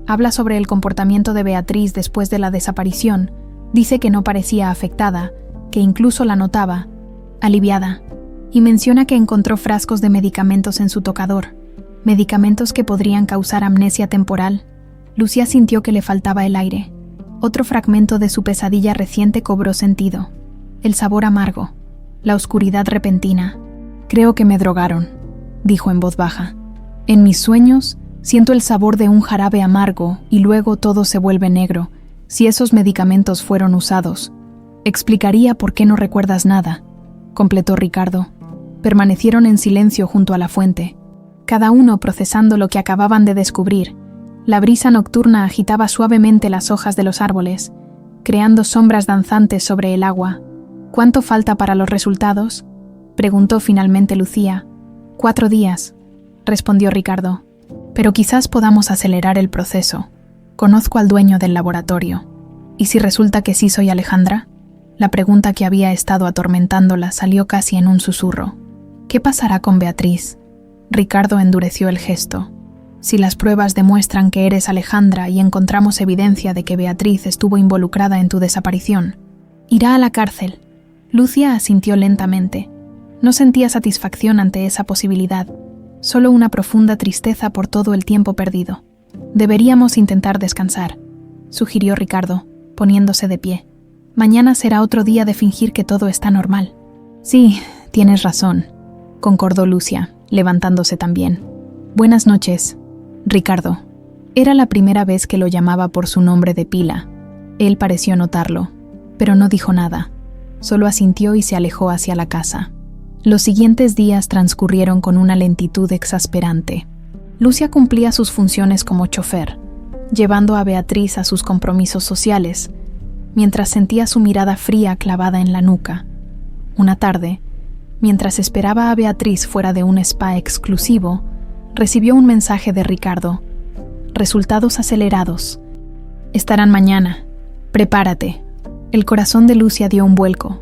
Habla sobre el comportamiento de Beatriz después de la desaparición. Dice que no parecía afectada, que incluso la notaba aliviada, y menciona que encontró frascos de medicamentos en su tocador, medicamentos que podrían causar amnesia temporal. Lucía sintió que le faltaba el aire. Otro fragmento de su pesadilla reciente cobró sentido. El sabor amargo, la oscuridad repentina. «Creo que me drogaron», dijo en voz baja. «En mis sueños siento el sabor de un jarabe amargo y luego todo se vuelve negro. Si esos medicamentos fueron usados, explicaría por qué no recuerdas nada», completó Ricardo. Permanecieron en silencio junto a la fuente, cada uno procesando lo que acababan de descubrir. La brisa nocturna agitaba suavemente las hojas de los árboles, creando sombras danzantes sobre el agua. «¿Cuánto falta para los resultados?», preguntó finalmente Lucía. 4 días, respondió Ricardo. «Pero quizás podamos acelerar el proceso. Conozco al dueño del laboratorio». «¿Y si resulta que sí soy Alejandra?». La pregunta que había estado atormentándola salió casi en un susurro. «¿Qué pasará con Beatriz?». Ricardo endureció el gesto. «Si las pruebas demuestran que eres Alejandra y encontramos evidencia de que Beatriz estuvo involucrada en tu desaparición, irá a la cárcel». Lucia asintió lentamente. No sentía satisfacción ante esa posibilidad, solo una profunda tristeza por todo el tiempo perdido. «Deberíamos intentar descansar», sugirió Ricardo, poniéndose de pie. «Mañana será otro día de fingir que todo está normal». «Sí, tienes razón», concordó Lucia, levantándose también. «Buenas noches, Ricardo». Era la primera vez que lo llamaba por su nombre de pila. Él pareció notarlo, pero no dijo nada. Solo asintió y se alejó hacia la casa. Los siguientes días transcurrieron con una lentitud exasperante. Lucia cumplía sus funciones como chofer, llevando a Beatriz a sus compromisos sociales, mientras sentía su mirada fría clavada en la nuca. Una tarde, mientras esperaba a Beatriz fuera de un spa exclusivo, recibió un mensaje de Ricardo. «Resultados acelerados. Estarán mañana. Prepárate. El corazón de Lucia dio un vuelco.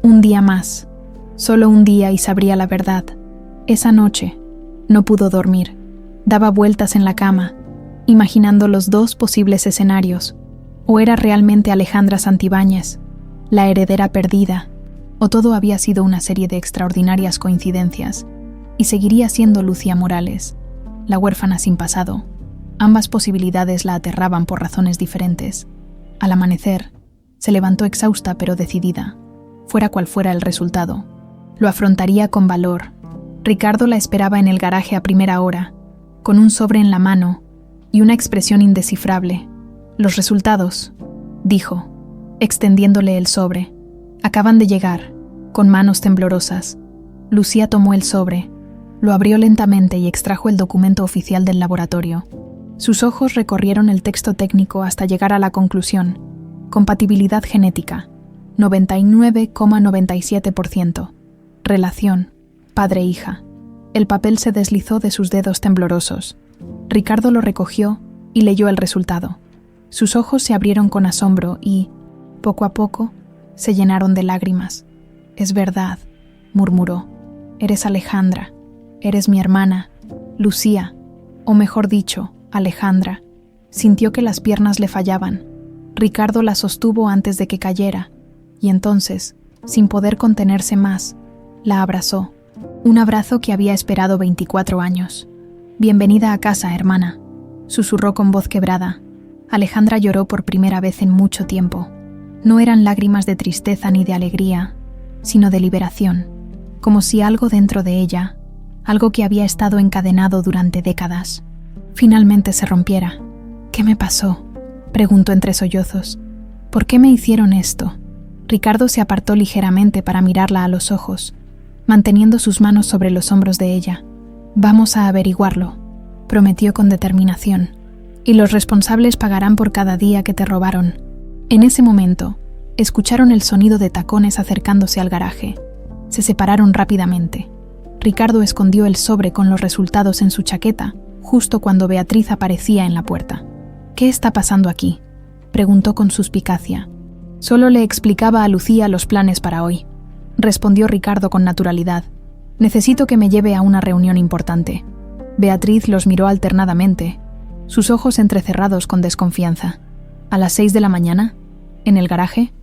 Un día más. Solo un día y sabría la verdad. Esa noche no pudo dormir. Daba vueltas en la cama, imaginando los dos posibles escenarios. O era realmente Alejandra Santibáñez, la heredera perdida, o todo había sido una serie de extraordinarias coincidencias, y seguiría siendo Lucía Morales, la huérfana sin pasado. Ambas posibilidades la aterraban por razones diferentes. Al amanecer, se levantó exhausta pero decidida. Fuera cual fuera el resultado, lo afrontaría con valor. Ricardo la esperaba en el garaje a primera hora, con un sobre en la mano y una expresión indescifrable. «Los resultados», dijo, extendiéndole el sobre. «Acaban de llegar», con manos temblorosas. Lucía tomó el sobre, lo abrió lentamente y extrajo el documento oficial del laboratorio. Sus ojos recorrieron el texto técnico hasta llegar a la conclusión. Compatibilidad genética, 99,97%. Relación, padre-hija. El papel se deslizó de sus dedos temblorosos. Ricardo lo recogió y leyó el resultado. Sus ojos se abrieron con asombro y, poco a poco, se llenaron de lágrimas. «Es verdad», murmuró. «Eres Alejandra. Eres mi hermana, Lucía, o mejor dicho, Alejandra». Sintió que las piernas le fallaban. Ricardo la sostuvo antes de que cayera, y entonces, sin poder contenerse más, la abrazó. Un abrazo que había esperado 24 años. «Bienvenida a casa, hermana», susurró con voz quebrada. Alejandra lloró por primera vez en mucho tiempo. No eran lágrimas de tristeza ni de alegría, sino de liberación, como si algo dentro de ella, algo que había estado encadenado durante décadas, finalmente se rompiera. «¿Qué me pasó?», preguntó entre sollozos. «¿Por qué me hicieron esto?». Ricardo se apartó ligeramente para mirarla a los ojos, manteniendo sus manos sobre los hombros de ella. «Vamos a averiguarlo», prometió con determinación. «Y los responsables pagarán por cada día que te robaron». En ese momento, escucharon el sonido de tacones acercándose al garaje. Se separaron rápidamente. Ricardo escondió el sobre con los resultados en su chaqueta, justo cuando Beatriz aparecía en la puerta. «¿Qué está pasando aquí?», preguntó con suspicacia. «Solo le explicaba a Lucía los planes para hoy», respondió Ricardo con naturalidad. «Necesito que me lleve a una reunión importante». Beatriz los miró alternadamente, sus ojos entrecerrados con desconfianza. «¿A las 6 de la mañana? ¿En el garaje?»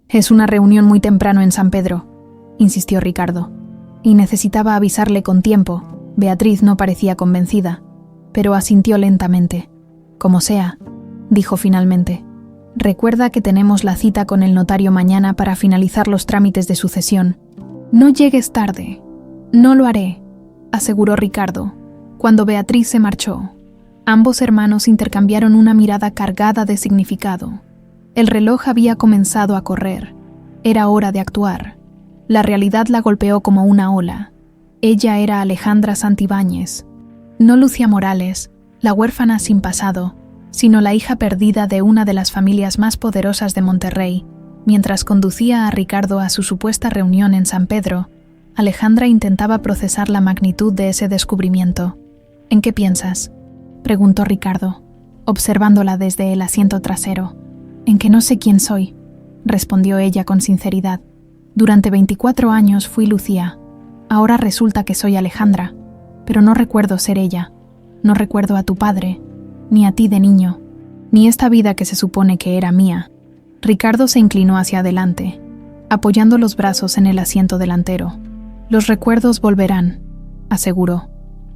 «Es una reunión muy temprano en San Pedro», insistió Ricardo. «Y necesitaba avisarle con tiempo». Beatriz no parecía convencida, pero asintió lentamente. «Como sea», dijo finalmente. «Recuerda que tenemos la cita con el notario mañana para finalizar los trámites de sucesión». «No llegues tarde». «No lo haré», aseguró Ricardo. Cuando Beatriz se marchó, ambos hermanos intercambiaron una mirada cargada de significado. El reloj había comenzado a correr. Era hora de actuar. La realidad la golpeó como una ola. Ella era Alejandra Santibáñez, no Lucía Morales, la huérfana sin pasado, sino la hija perdida de una de las familias más poderosas de Monterrey. Mientras conducía a Ricardo a su supuesta reunión en San Pedro, Alejandra intentaba procesar la magnitud de ese descubrimiento. «¿En qué piensas?», preguntó Ricardo, observándola desde el asiento trasero. «En que no sé quién soy», respondió ella con sinceridad. «Durante 24 años fui Lucía. Ahora resulta que soy Alejandra, pero no recuerdo ser ella. No recuerdo a tu padre, ni a ti de niño, ni esta vida que se supone que era mía». Ricardo se inclinó hacia adelante, apoyando los brazos en el asiento delantero. «Los recuerdos volverán», aseguró.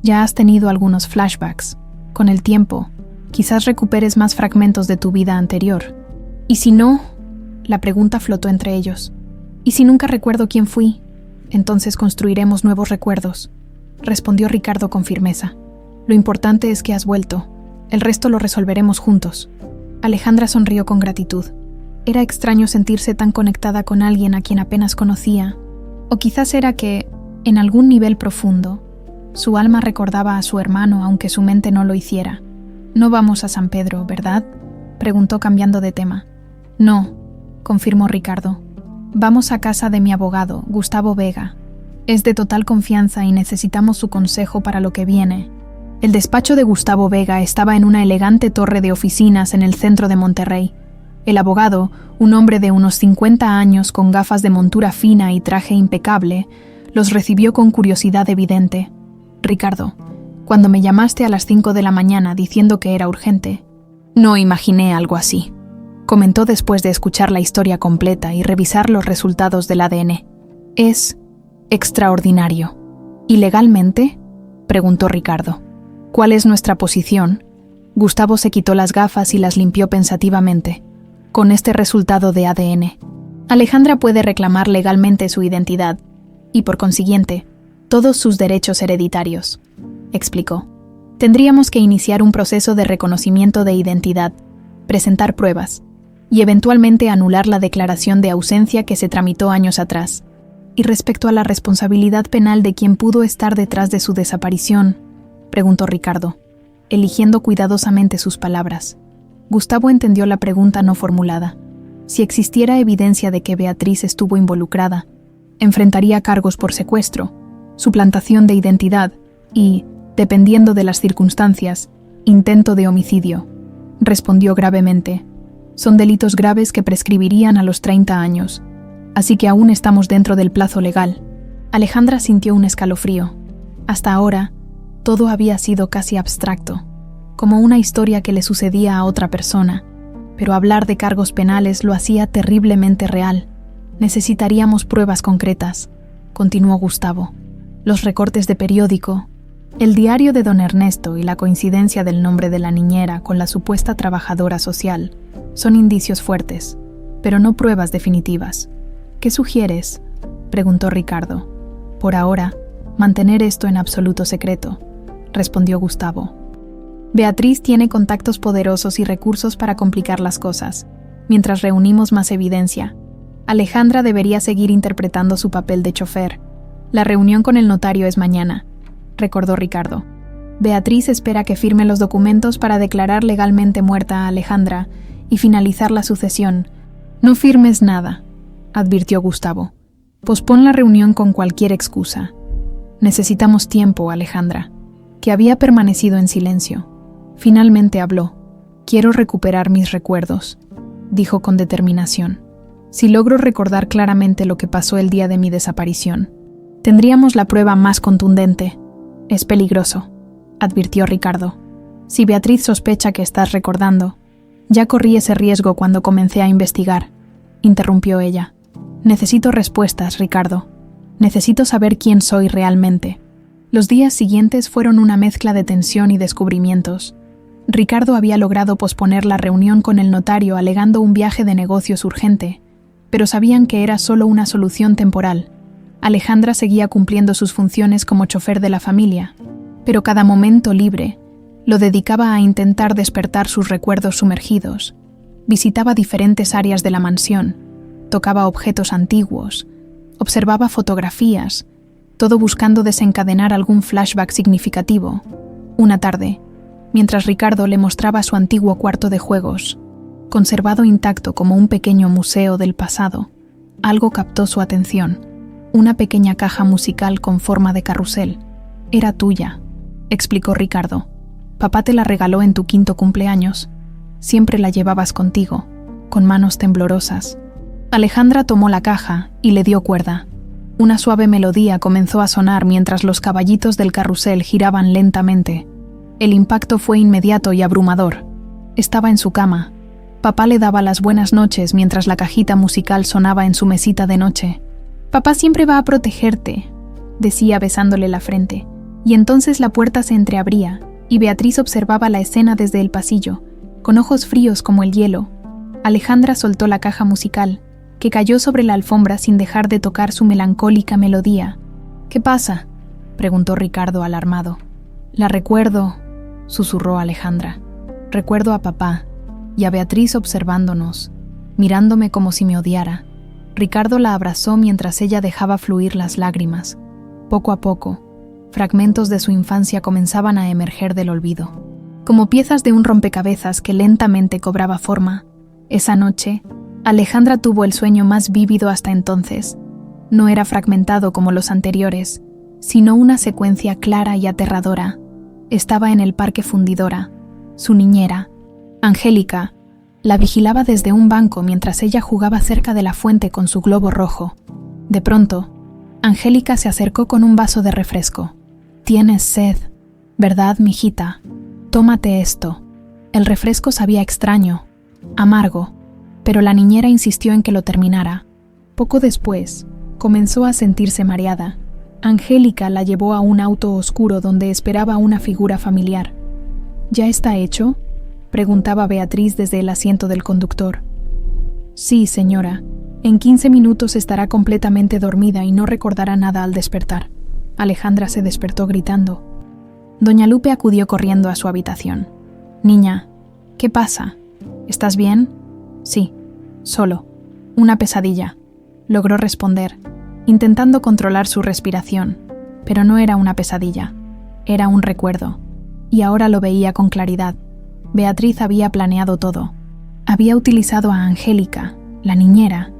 «Ya has tenido algunos flashbacks. Con el tiempo, quizás recuperes más fragmentos de tu vida anterior». «¿Y si no?», la pregunta flotó entre ellos. «¿Y si nunca recuerdo quién fui? Entonces construiremos nuevos recuerdos», respondió Ricardo con firmeza. «Lo importante es que has vuelto. El resto lo resolveremos juntos». Alejandra sonrió con gratitud. Era extraño sentirse tan conectada con alguien a quien apenas conocía, o quizás era que, en algún nivel profundo, su alma recordaba a su hermano aunque su mente no lo hiciera. «No vamos a San Pedro, ¿verdad?», preguntó cambiando de tema. «No», confirmó Ricardo. «Vamos a casa de mi abogado, Gustavo Vega. Es de total confianza y necesitamos su consejo para lo que viene». El despacho de Gustavo Vega estaba en una elegante torre de oficinas en el centro de Monterrey. El abogado, un hombre de unos 50 años con gafas de montura fina y traje impecable, los recibió con curiosidad evidente. «Ricardo, cuando me llamaste a las 5 de la mañana diciendo que era urgente, no imaginé algo así», comentó después de escuchar la historia completa y revisar los resultados del ADN. «Es extraordinario». «¿Y legalmente?», preguntó Ricardo. «¿Cuál es nuestra posición?». Gustavo se quitó las gafas y las limpió pensativamente. «Con este resultado de ADN, Alejandra puede reclamar legalmente su identidad y, por consiguiente, todos sus derechos hereditarios», explicó. «Tendríamos que iniciar un proceso de reconocimiento de identidad, presentar pruebas y eventualmente anular la declaración de ausencia que se tramitó años atrás. Y respecto a la responsabilidad penal de quien pudo estar detrás de su desaparición», preguntó Ricardo, eligiendo cuidadosamente sus palabras. Gustavo entendió la pregunta no formulada. Si existiera evidencia de que Beatriz estuvo involucrada, enfrentaría cargos por secuestro, suplantación de identidad y, dependiendo de las circunstancias, intento de homicidio. Respondió gravemente. «Son delitos graves que prescribirían a los 30 años, así que aún estamos dentro del plazo legal». Alejandra sintió un escalofrío. Hasta ahora, todo había sido casi abstracto, como una historia que le sucedía a otra persona, pero hablar de cargos penales lo hacía terriblemente real. «Necesitaríamos pruebas concretas», continuó Gustavo. «Los recortes de periódico, el diario de don Ernesto y la coincidencia del nombre de la niñera con la supuesta trabajadora social son indicios fuertes, pero no pruebas definitivas». «¿Qué sugieres?», preguntó Ricardo. «Por ahora, mantener esto en absoluto secreto», respondió Gustavo. «Beatriz tiene contactos poderosos y recursos para complicar las cosas. Mientras reunimos más evidencia, Alejandra debería seguir interpretando su papel de chofer. La reunión con el notario es mañana», recordó Ricardo. «Beatriz espera que firme los documentos para declarar legalmente muerta a Alejandra y finalizar la sucesión. «No firmes nada», advirtió Gustavo. «Pospon la reunión con cualquier excusa. Necesitamos tiempo, Alejandra», que había permanecido en silencio. Finalmente habló. «Quiero recuperar mis recuerdos», dijo con determinación. «Si logro recordar claramente lo que pasó el día de mi desaparición, tendríamos la prueba más contundente». «Es peligroso», advirtió Ricardo. «Si Beatriz sospecha que estás recordando». «Ya corrí ese riesgo cuando comencé a investigar», interrumpió ella. «Necesito respuestas, Ricardo. Necesito saber quién soy realmente». Los días siguientes fueron una mezcla de tensión y descubrimientos. Ricardo había logrado posponer la reunión con el notario alegando un viaje de negocios urgente, pero sabían que era solo una solución temporal. Alejandra seguía cumpliendo sus funciones como chofer de la familia, pero cada momento libre lo dedicaba a intentar despertar sus recuerdos sumergidos. Visitaba diferentes áreas de la mansión, tocaba objetos antiguos, observaba fotografías, todo buscando desencadenar algún flashback significativo. Una tarde, mientras Ricardo le mostraba su antiguo cuarto de juegos, conservado intacto como un pequeño museo del pasado, algo captó su atención. Una pequeña caja musical con forma de carrusel. «Era tuya», explicó Ricardo. «Papá te la regaló en tu 5º cumpleaños. Siempre la llevabas contigo, con manos temblorosas». Alejandra tomó la caja y le dio cuerda. Una suave melodía comenzó a sonar mientras los caballitos del carrusel giraban lentamente. El impacto fue inmediato y abrumador. Estaba en su cama. Papá le daba las buenas noches mientras la cajita musical sonaba en su mesita de noche. «Papá siempre va a protegerte», decía besándole la frente, y entonces la puerta se entreabría y Beatriz observaba la escena desde el pasillo, con ojos fríos como el hielo. Alejandra soltó la caja musical, que cayó sobre la alfombra sin dejar de tocar su melancólica melodía. «¿Qué pasa?», preguntó Ricardo alarmado. «La recuerdo», susurró Alejandra. «Recuerdo a papá y a Beatriz observándonos, mirándome como si me odiara». Ricardo la abrazó mientras ella dejaba fluir las lágrimas. Poco a poco, fragmentos de su infancia comenzaban a emerger del olvido, como piezas de un rompecabezas que lentamente cobraba forma. Esa noche, Alejandra tuvo el sueño más vívido hasta entonces. No era fragmentado como los anteriores, sino una secuencia clara y aterradora. Estaba en el parque Fundidora. Su niñera, Angélica, la vigilaba desde un banco mientras ella jugaba cerca de la fuente con su globo rojo. De pronto, Angélica se acercó con un vaso de refresco. «Tienes sed, ¿verdad, mijita? Tómate esto». El refresco sabía extraño, amargo, pero la niñera insistió en que lo terminara. Poco después, comenzó a sentirse mareada. Angélica la llevó a un auto oscuro donde esperaba una figura familiar. «¿Ya está hecho?», preguntaba Beatriz desde el asiento del conductor. «Sí, señora. En 15 minutos estará completamente dormida y no recordará nada al despertar». Alejandra se despertó gritando. Doña Lupe acudió corriendo a su habitación. «Niña, ¿qué pasa? ¿Estás bien?» «Sí, solo. Una pesadilla», logró responder, intentando controlar su respiración, pero no era una pesadilla, era un recuerdo, y ahora lo veía con claridad. Beatriz había planeado todo. Había utilizado a Angélica, la niñera,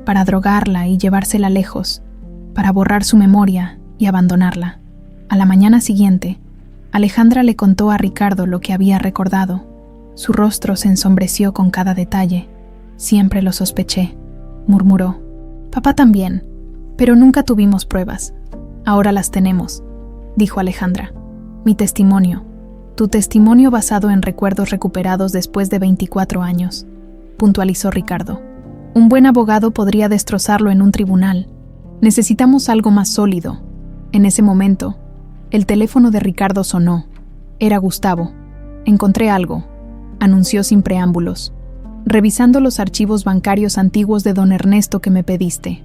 para drogarla y llevársela lejos, para borrar su memoria y abandonarla. A la mañana siguiente, Alejandra le contó a Ricardo lo que había recordado. Su rostro se ensombreció con cada detalle. «Siempre lo sospeché», murmuró. «Papá también, pero nunca tuvimos pruebas. Ahora las tenemos», dijo Alejandra. «Mi testimonio. Tu testimonio basado en recuerdos recuperados después de 24 años», puntualizó Ricardo. «Un buen abogado podría destrozarlo en un tribunal. Necesitamos algo más sólido». En ese momento, el teléfono de Ricardo sonó. Era Gustavo. «Encontré algo», anunció sin preámbulos. «Revisando los archivos bancarios antiguos de don Ernesto que me pediste.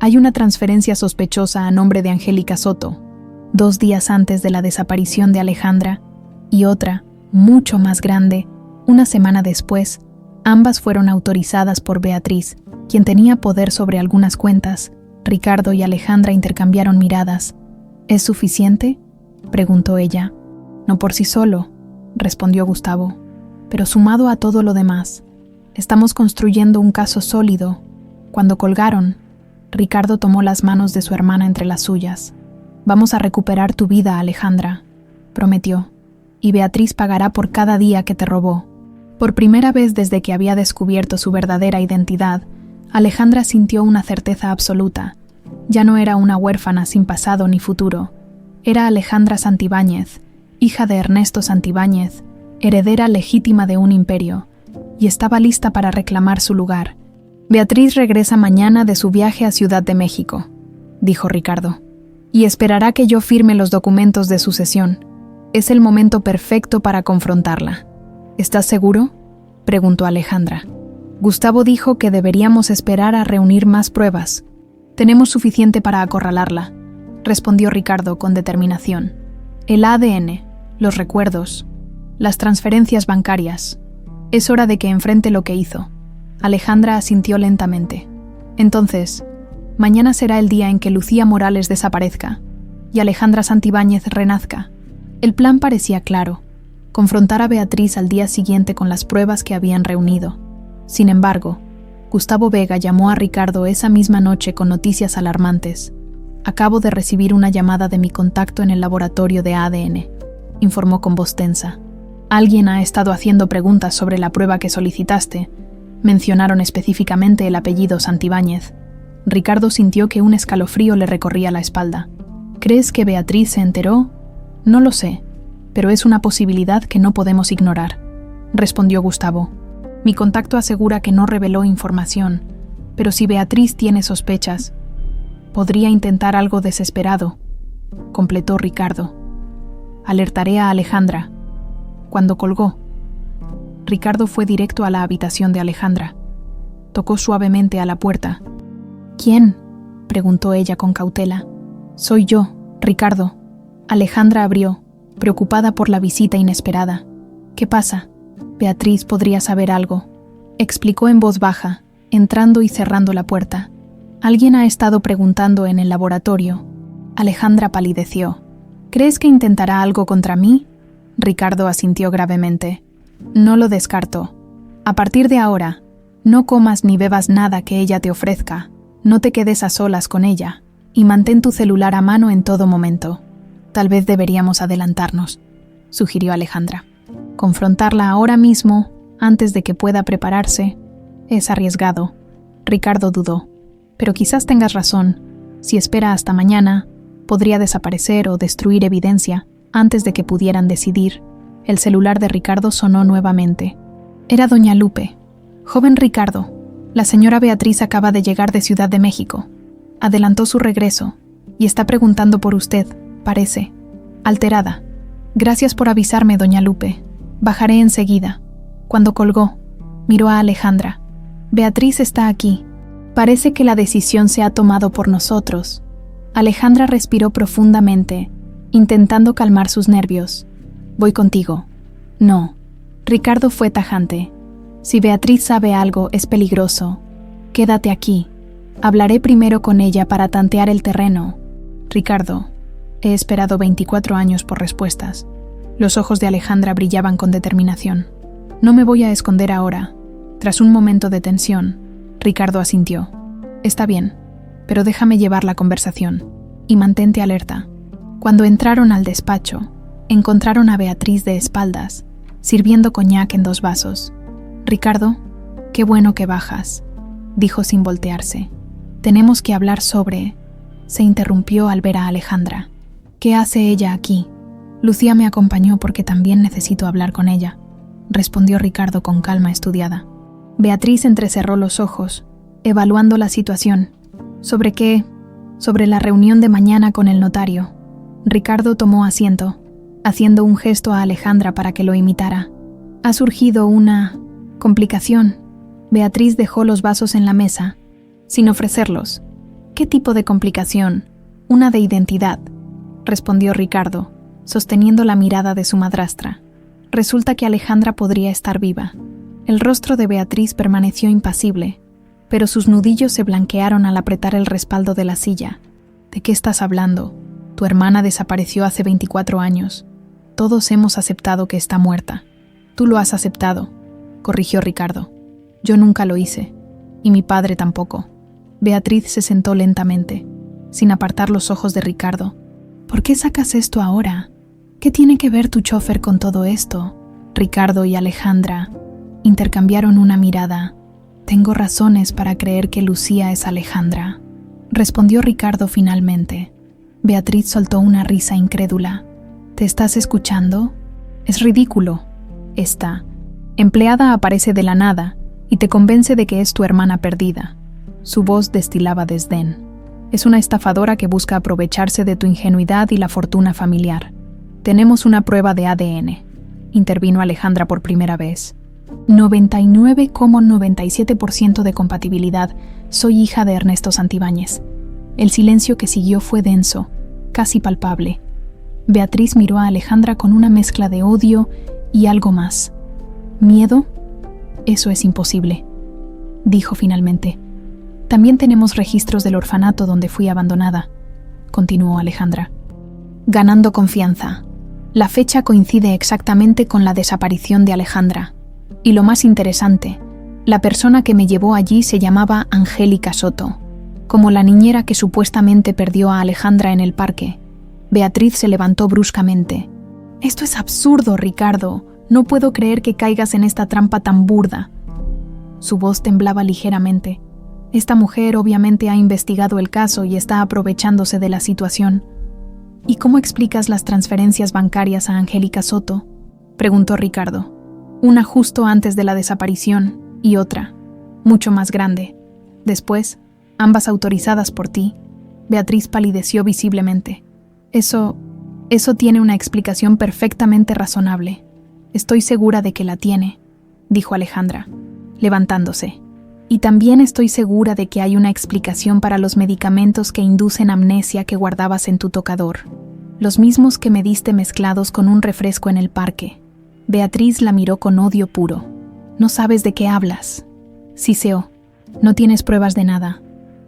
Hay una transferencia sospechosa a nombre de Angélica Soto, 2 días antes de la desaparición de Alejandra, y otra, mucho más grande, una semana después. Ambas fueron autorizadas por Beatriz, quien tenía poder sobre algunas cuentas». Ricardo y Alejandra intercambiaron miradas. «¿Es suficiente?», preguntó ella. «No por sí solo», respondió Gustavo, «pero sumado a todo lo demás. Estamos construyendo un caso sólido». Cuando colgaron, Ricardo tomó las manos de su hermana entre las suyas. «Vamos a recuperar tu vida, Alejandra», prometió, «y Beatriz pagará por cada día que te robó». Por primera vez desde que había descubierto su verdadera identidad, Alejandra sintió una certeza absoluta. Ya no era una huérfana sin pasado ni futuro. Era Alejandra Santibáñez, hija de Ernesto Santibáñez, heredera legítima de un imperio, y estaba lista para reclamar su lugar. «Beatriz regresa mañana de su viaje a Ciudad de México», dijo Ricardo, «y esperará que yo firme los documentos de sucesión. Es el momento perfecto para confrontarla». «¿Estás seguro?», preguntó Alejandra. «Gustavo dijo que deberíamos esperar a reunir más pruebas. Tenemos suficiente para acorralarla», respondió Ricardo con determinación. «El ADN, los recuerdos, las transferencias bancarias. Es hora de que enfrente lo que hizo». Alejandra asintió lentamente. «Entonces, mañana será el día en que Lucía Morales desaparezca y Alejandra Santibáñez renazca». El plan parecía claro: confrontar a Beatriz al día siguiente con las pruebas que habían reunido. Sin embargo, Gustavo Vega llamó a Ricardo esa misma noche con noticias alarmantes. «Acabo de recibir una llamada de mi contacto en el laboratorio de ADN», informó con voz tensa. «Alguien ha estado haciendo preguntas sobre la prueba que solicitaste». Mencionaron específicamente el apellido Santibáñez. Ricardo sintió que un escalofrío le recorría la espalda. «¿Crees que Beatriz se enteró?». «No lo sé, pero es una posibilidad que no podemos ignorar», respondió Gustavo. «Mi contacto asegura que no reveló información, pero si Beatriz tiene sospechas, podría intentar algo desesperado», completó Ricardo. «Alertaré a Alejandra». Cuando colgó, Ricardo fue directo a la habitación de Alejandra. Tocó suavemente a la puerta. «¿Quién?», preguntó ella con cautela. «Soy yo, Ricardo». Alejandra abrió, preocupada por la visita inesperada. «¿Qué pasa?». «Beatriz podría saber algo», explicó en voz baja, entrando y cerrando la puerta. «Alguien ha estado preguntando en el laboratorio». Alejandra palideció. «¿Crees que intentará algo contra mí?». Ricardo asintió gravemente. «No lo descarto. A partir de ahora, no comas ni bebas nada que ella te ofrezca, no te quedes a solas con ella, y mantén tu celular a mano en todo momento. Tal vez deberíamos adelantarnos». sugirió Alejandra. Confrontarla ahora mismo, antes de que pueda prepararse, es arriesgado. Ricardo dudó. Pero quizás tengas razón. Si espera hasta mañana, podría desaparecer o destruir evidencia antes de que pudieran decidir. El celular de Ricardo sonó nuevamente. Era doña Lupe. Joven Ricardo, la señora Beatriz acaba de llegar de Ciudad de México. Adelantó su regreso y está preguntando por usted, parece. Alterada. Gracias por avisarme, doña Lupe. Bajaré enseguida. Cuando colgó, miró a Alejandra. Beatriz está aquí. Parece que la decisión se ha tomado por nosotros. Alejandra respiró profundamente, intentando calmar sus nervios. Voy contigo. No. Ricardo fue tajante. Si Beatriz sabe algo, es peligroso. Quédate aquí. Hablaré primero con ella para tantear el terreno. Ricardo, he esperado 24 años por respuestas. Los ojos de Alejandra brillaban con determinación. No me voy a esconder ahora. Tras un momento de tensión, Ricardo asintió. Está bien, pero déjame llevar la conversación y mantente alerta. Cuando entraron al despacho, encontraron a Beatriz de espaldas, sirviendo coñac en 2 vasos. Ricardo, qué bueno que bajas, dijo sin voltearse. Tenemos que hablar sobre... Se interrumpió al ver a Alejandra. ¿Qué hace ella aquí? Lucía me acompañó porque también necesito hablar con ella, respondió Ricardo con calma estudiada. Beatriz entrecerró los ojos, evaluando la situación. ¿Sobre qué? Sobre la reunión de mañana con el notario. Ricardo tomó asiento, haciendo un gesto a Alejandra para que lo imitara. Ha surgido una... complicación. Beatriz dejó los vasos en la mesa, sin ofrecerlos. ¿Qué tipo de complicación? Una de identidad, respondió Ricardo, sosteniendo la mirada de su madrastra. Resulta que Alejandra podría estar viva. El rostro de Beatriz permaneció impasible, pero sus nudillos se blanquearon al apretar el respaldo de la silla. ¿De qué estás hablando? Tu hermana desapareció hace 24 años. Todos hemos aceptado que está muerta. Tú lo has aceptado, corrigió Ricardo. Yo nunca lo hice, y mi padre tampoco. Beatriz se sentó lentamente, sin apartar los ojos de Ricardo. ¿Por qué sacas esto ahora? ¿Qué tiene que ver tu chofer con todo esto? Ricardo y Alejandra intercambiaron una mirada. Tengo razones para creer que Lucía es Alejandra, respondió Ricardo finalmente. Beatriz soltó una risa incrédula. ¿Te estás escuchando? Es ridículo. Esta empleada aparece de la nada y te convence de que es tu hermana perdida. Su voz destilaba desdén. Es una estafadora que busca aprovecharse de tu ingenuidad y la fortuna familiar. Tenemos una prueba de ADN, intervino Alejandra por primera vez. 99,97% de compatibilidad. Soy hija de Ernesto Santibáñez. El silencio que siguió fue denso, casi palpable. Beatriz miró a Alejandra con una mezcla de odio y algo más. ¿Miedo? Eso es imposible, dijo finalmente. También tenemos registros del orfanato donde fui abandonada, continuó Alejandra. Ganando confianza. La fecha coincide exactamente con la desaparición de Alejandra. Y lo más interesante, la persona que me llevó allí se llamaba Angélica Soto, como la niñera que supuestamente perdió a Alejandra en el parque. Beatriz se levantó bruscamente. Esto es absurdo, Ricardo. No puedo creer que caigas en esta trampa tan burda. Su voz temblaba ligeramente. Esta mujer obviamente ha investigado el caso y está aprovechándose de la situación. ¿Y cómo explicas las transferencias bancarias a Angélica Soto? Preguntó Ricardo. Una justo antes de la desaparición y otra, mucho más grande. Después, ambas autorizadas por ti. Beatriz palideció visiblemente. Eso tiene una explicación perfectamente razonable. Estoy segura de que la tiene, dijo Alejandra, levantándose. Y también estoy segura de que hay una explicación para los medicamentos que inducen amnesia que guardabas en tu tocador. Los mismos que me diste mezclados con un refresco en el parque. Beatriz la miró con odio puro. No sabes de qué hablas. Siseó. No tienes pruebas de nada.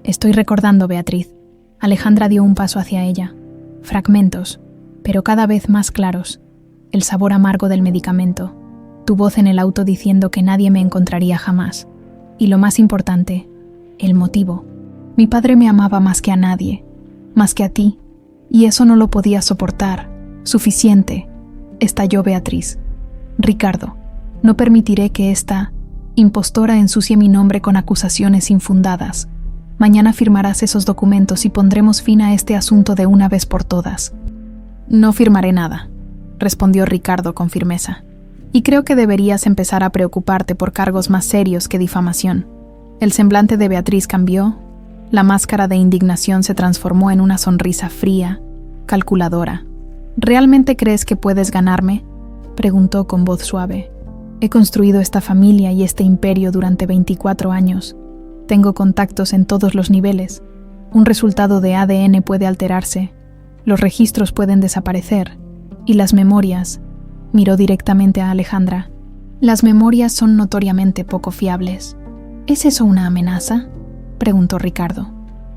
Estoy recordando, Beatriz. Alejandra dio un paso hacia ella. Fragmentos, pero cada vez más claros. El sabor amargo del medicamento. Tu voz en el auto diciendo que nadie me encontraría jamás. Y lo más importante, el motivo. Mi padre me amaba más que a nadie, más que a ti, y eso no lo podía soportar. Suficiente. estalló Beatriz. Ricardo, no permitiré que esta impostora ensucie mi nombre con acusaciones infundadas. Mañana firmarás esos documentos y pondremos fin a este asunto de una vez por todas. No firmaré nada, respondió Ricardo con firmeza. Y creo que deberías empezar a preocuparte por cargos más serios que difamación. El semblante de Beatriz cambió. La máscara de indignación se transformó en una sonrisa fría, calculadora. ¿Realmente crees que puedes ganarme?, preguntó con voz suave. He construido esta familia y este imperio durante 24 años. Tengo contactos en todos los niveles. Un resultado de ADN puede alterarse, los registros pueden desaparecer, y las memorias... Miró directamente a Alejandra. Las memorias son notoriamente poco fiables. ¿Es eso una amenaza?, preguntó Ricardo.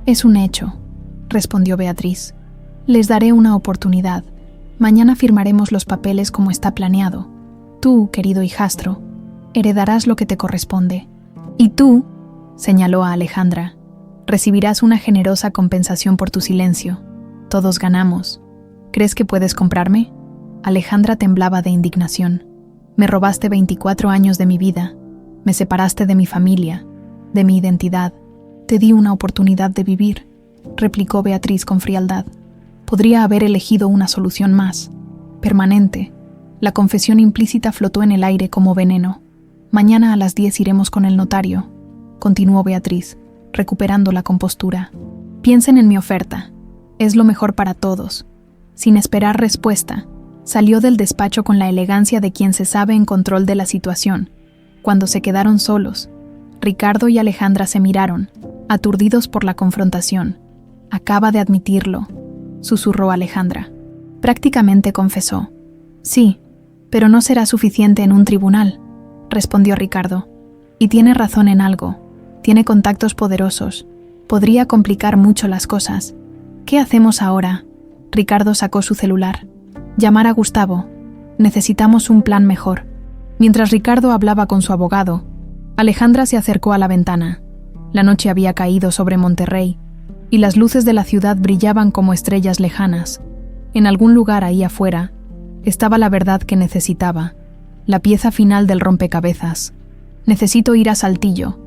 Es un hecho, respondió Beatriz. Les daré una oportunidad. Mañana firmaremos los papeles como está planeado. Tú, querido hijastro, heredarás lo que te corresponde. Y tú, señaló a Alejandra, recibirás una generosa compensación por tu silencio. Todos ganamos. ¿Crees que puedes comprarme? Alejandra temblaba de indignación. Me robaste 24 años de mi vida. Me separaste de mi familia, de mi identidad. Te di una oportunidad de vivir, replicó Beatriz con frialdad. Podría haber elegido una solución más, permanente. La confesión implícita flotó en el aire como veneno. Mañana a las 10 iremos con el notario, continuó Beatriz, recuperando la compostura. Piensen en mi oferta. Es lo mejor para todos. Sin esperar respuesta, salió del despacho con la elegancia de quien se sabe en control de la situación. Cuando se quedaron solos, Ricardo y Alejandra se miraron, aturdidos por la confrontación. Acaba de admitirlo, susurró Alejandra. Prácticamente confesó. Sí, pero no será suficiente en un tribunal, respondió Ricardo. Y tiene razón en algo. Tiene contactos poderosos. Podría complicar mucho las cosas. ¿Qué hacemos ahora? Ricardo sacó su celular. Llamar a Gustavo. Necesitamos un plan mejor. Mientras Ricardo hablaba con su abogado, Alejandra se acercó a la ventana. La noche había caído sobre Monterrey, y las luces de la ciudad brillaban como estrellas lejanas. En algún lugar ahí afuera estaba la verdad que necesitaba, la pieza final del rompecabezas. Necesito ir a Saltillo,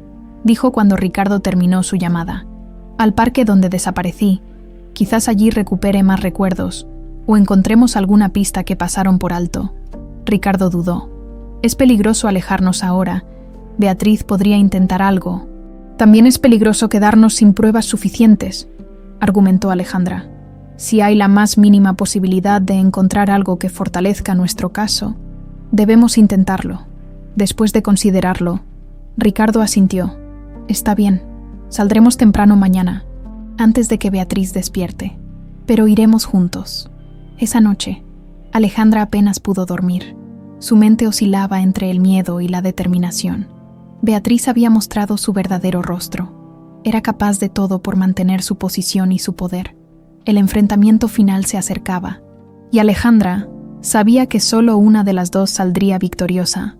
dijo cuando Ricardo terminó su llamada. Al parque donde desaparecí. Quizás allí recupere más recuerdos, o encontremos alguna pista que pasaron por alto. Ricardo dudó. Es peligroso alejarnos ahora. Beatriz podría intentar algo. También es peligroso quedarnos sin pruebas suficientes, argumentó Alejandra. Si hay la más mínima posibilidad de encontrar algo que fortalezca nuestro caso, debemos intentarlo. Después de considerarlo, Ricardo asintió. Está bien, saldremos temprano mañana, antes de que Beatriz despierte, pero iremos juntos. Esa noche, Alejandra apenas pudo dormir. Su mente oscilaba entre el miedo y la determinación. Beatriz había mostrado su verdadero rostro. Era capaz de todo por mantener su posición y su poder. El enfrentamiento final se acercaba, y Alejandra sabía que solo una de las dos saldría victoriosa.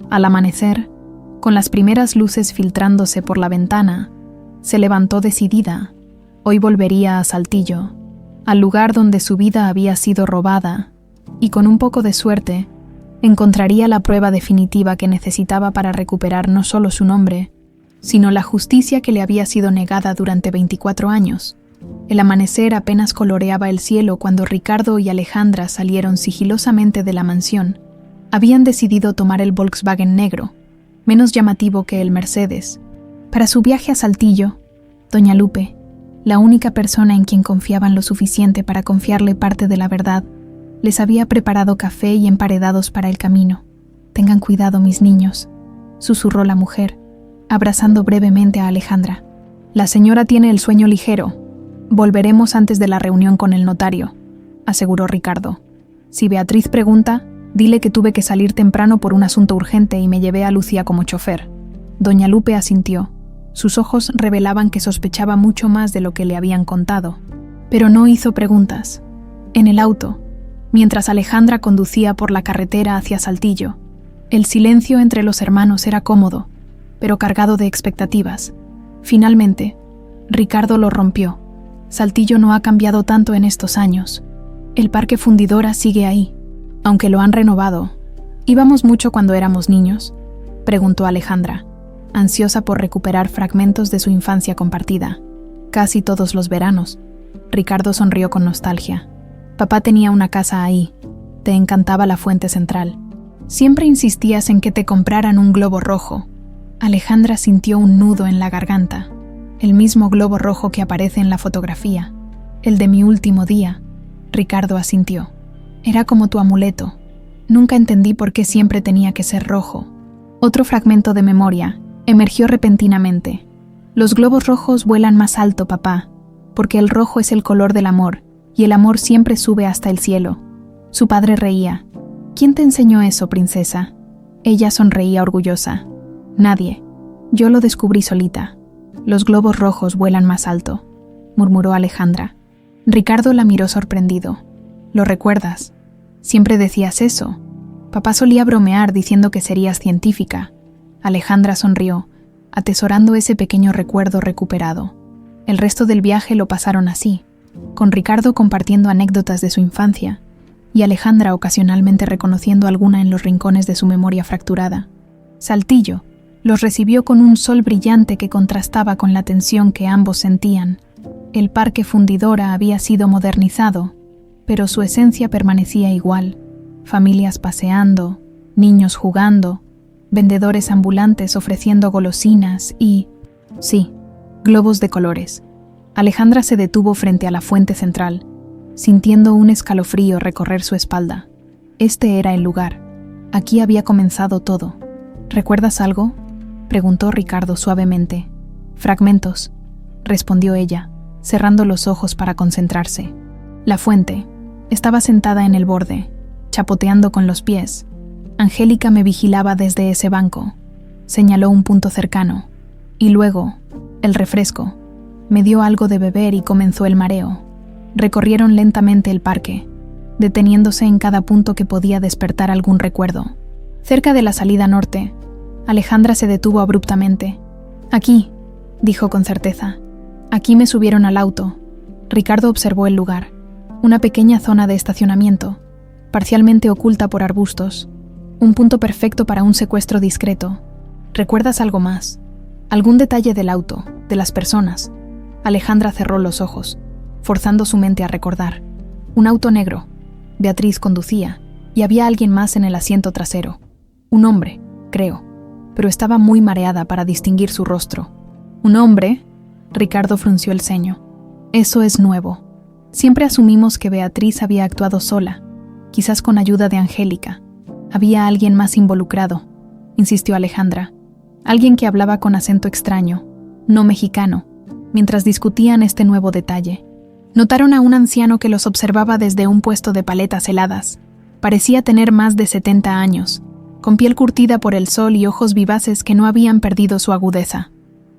Al amanecer, con las primeras luces filtrándose por la ventana, se levantó decidida. Hoy volvería a Saltillo, al lugar donde su vida había sido robada, y con un poco de suerte, encontraría la prueba definitiva que necesitaba para recuperar no solo su nombre, sino la justicia que le había sido negada durante 24 años. El amanecer apenas coloreaba el cielo cuando Ricardo y Alejandra salieron sigilosamente de la mansión. Habían decidido tomar el Volkswagen negro, menos llamativo que el Mercedes. Para su viaje a Saltillo, doña Lupe, la única persona en quien confiaban lo suficiente para confiarle parte de la verdad, les había preparado café y emparedados para el camino. Tengan cuidado, mis niños, susurró la mujer, abrazando brevemente a Alejandra. La señora tiene el sueño ligero. Volveremos antes de la reunión con el notario, aseguró Ricardo. Si Beatriz pregunta, dile que tuve que salir temprano por un asunto urgente y me llevé a Lucía como chofer. Doña Lupe asintió. Sus ojos revelaban que sospechaba mucho más de lo que le habían contado, pero no hizo preguntas. En el auto, mientras Alejandra conducía por la carretera hacia Saltillo, el silencio entre los hermanos era cómodo, pero cargado de expectativas. Finalmente, Ricardo lo rompió. Saltillo no ha cambiado tanto en estos años. El parque Fundidora sigue ahí. Aunque lo han renovado. ¿Íbamos mucho cuando éramos niños?, preguntó Alejandra, ansiosa por recuperar fragmentos de su infancia compartida. Casi todos los veranos. Ricardo sonrió con nostalgia. Papá tenía una casa ahí. Te encantaba la fuente central. Siempre insistías en que te compraran un globo rojo. Alejandra sintió un nudo en la garganta. El mismo globo rojo que aparece en la fotografía. El de mi último día. Ricardo asintió. Era como tu amuleto. Nunca entendí por qué siempre tenía que ser rojo. Otro fragmento de memoria emergió repentinamente. Los globos rojos vuelan más alto, papá, porque el rojo es el color del amor, y el amor siempre sube hasta el cielo. Su padre reía. ¿Quién te enseñó eso, princesa? Ella sonreía orgullosa. Nadie. Yo lo descubrí solita. Los globos rojos vuelan más alto, murmuró Alejandra. Ricardo la miró sorprendido. ¿Lo recuerdas? Siempre decías eso. Papá solía bromear diciendo que serías científica. Alejandra sonrió, atesorando ese pequeño recuerdo recuperado. El resto del viaje lo pasaron así, con Ricardo compartiendo anécdotas de su infancia y Alejandra ocasionalmente reconociendo alguna en los rincones de su memoria fracturada. Saltillo los recibió con un sol brillante que contrastaba con la tensión que ambos sentían. El parque Fundidora había sido modernizado, pero su esencia permanecía igual. Familias paseando, niños jugando, vendedores ambulantes ofreciendo golosinas y, sí, globos de colores. Alejandra se detuvo frente a la fuente central, sintiendo un escalofrío recorrer su espalda. Este era el lugar. Aquí había comenzado todo. ¿Recuerdas algo?, preguntó Ricardo suavemente. Fragmentos, respondió ella, cerrando los ojos para concentrarse. La fuente estaba sentada en el borde, chapoteando con los pies. Angélica me vigilaba desde ese banco. Señaló un punto cercano. Y luego, el refresco. Me dio algo de beber y comenzó el mareo. Recorrieron lentamente el parque, deteniéndose en cada punto que podía despertar algún recuerdo. Cerca de la salida norte, Alejandra se detuvo abruptamente. Aquí, dijo con certeza. Aquí me subieron al auto. Ricardo observó el lugar. Una pequeña zona de estacionamiento, parcialmente oculta por arbustos. Un punto perfecto para un secuestro discreto. ¿Recuerdas algo más? ¿Algún detalle del auto, de las personas? Alejandra cerró los ojos, forzando su mente a recordar. Un auto negro. Beatriz conducía, y había alguien más en el asiento trasero. Un hombre, creo, pero estaba muy mareada para distinguir su rostro. ¿Un hombre? Ricardo frunció el ceño. Eso es nuevo. Siempre asumimos que Beatriz había actuado sola, quizás con ayuda de Angélica. Había alguien más involucrado, insistió Alejandra. Alguien que hablaba con acento extraño, no mexicano, mientras discutían este nuevo detalle. Notaron a un anciano que los observaba desde un puesto de paletas heladas. Parecía tener más de 70 años, con piel curtida por el sol y ojos vivaces que no habían perdido su agudeza.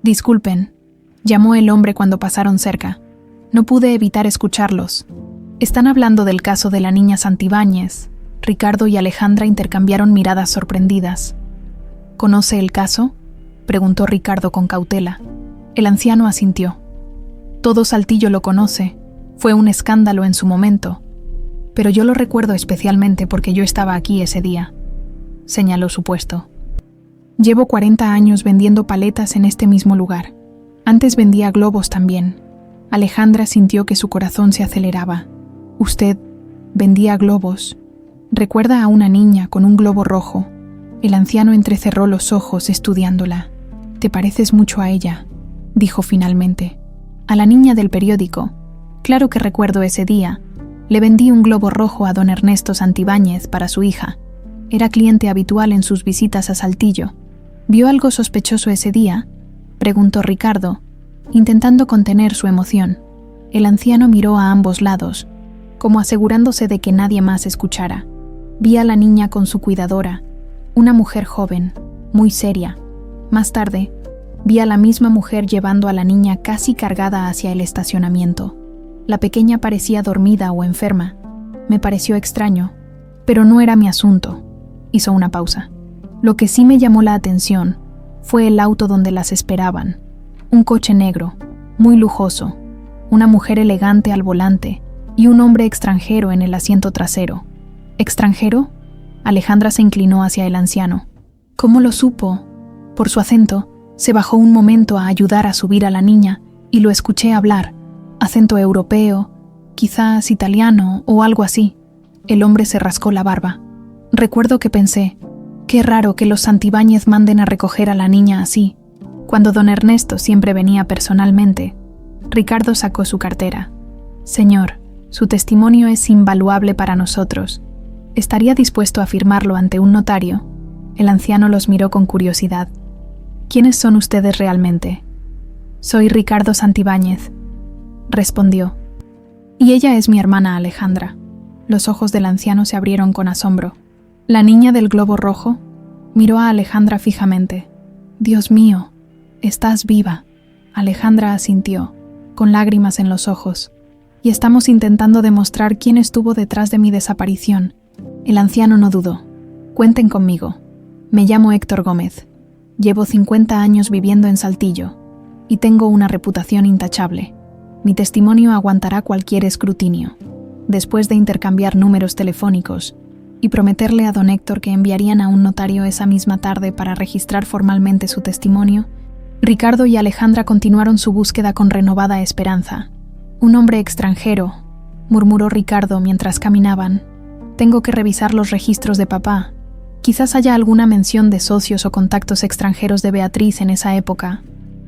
«Disculpen», llamó el hombre cuando pasaron cerca. No pude evitar escucharlos. «Están hablando del caso de la niña Santibáñez». Ricardo y Alejandra intercambiaron miradas sorprendidas. «¿Conoce el caso?», preguntó Ricardo con cautela. El anciano asintió. «Todo Saltillo lo conoce. Fue un escándalo en su momento. Pero yo lo recuerdo especialmente porque yo estaba aquí ese día», señaló su puesto. «Llevo 40 años vendiendo paletas en este mismo lugar. Antes vendía globos también». Alejandra sintió que su corazón se aceleraba. «Usted vendía globos. Recuerda a una niña con un globo rojo». El anciano entrecerró los ojos estudiándola. «Te pareces mucho a ella», dijo finalmente. «A la niña del periódico. Claro que recuerdo ese día. Le vendí un globo rojo a don Ernesto Santibáñez para su hija. Era cliente habitual en sus visitas a Saltillo. ¿Vio algo sospechoso ese día?», preguntó Ricardo, intentando contener su emoción. El anciano miró a ambos lados, como asegurándose de que nadie más escuchara. Vi a la niña con su cuidadora, una mujer joven, muy seria. Más tarde, vi a la misma mujer llevando a la niña casi cargada hacia el estacionamiento. La pequeña parecía dormida o enferma. Me pareció extraño, pero no era mi asunto. Hizo una pausa. Lo que sí me llamó la atención fue el auto donde las esperaban. Un coche negro, muy lujoso, una mujer elegante al volante y un hombre extranjero en el asiento trasero. ¿Extranjero? Alejandra se inclinó hacia el anciano. ¿Cómo lo supo? Por su acento, se bajó un momento a ayudar a subir a la niña y lo escuché hablar. Acento europeo, quizás italiano o algo así. El hombre se rascó la barba. Recuerdo que pensé, qué raro que los Santibáñez manden a recoger a la niña así, cuando don Ernesto siempre venía personalmente. Ricardo sacó su cartera. Señor, su testimonio es invaluable para nosotros. ¿Estaría dispuesto a firmarlo ante un notario? El anciano los miró con curiosidad. ¿Quiénes son ustedes realmente? Soy Ricardo Santibáñez, respondió. Y ella es mi hermana Alejandra. Los ojos del anciano se abrieron con asombro. La niña del globo rojo miró a Alejandra fijamente. Dios mío, estás viva. Alejandra asintió, con lágrimas en los ojos. Y estamos intentando demostrar quién estuvo detrás de mi desaparición. El anciano no dudó. Cuenten conmigo. Me llamo Héctor Gómez. Llevo 50 años viviendo en Saltillo y tengo una reputación intachable. Mi testimonio aguantará cualquier escrutinio. Después de intercambiar números telefónicos y prometerle a don Héctor que enviarían a un notario esa misma tarde para registrar formalmente su testimonio, Ricardo y Alejandra continuaron su búsqueda con renovada esperanza. Un hombre extranjero, murmuró Ricardo mientras caminaban. Tengo que revisar los registros de papá. Quizás haya alguna mención de socios o contactos extranjeros de Beatriz en esa época.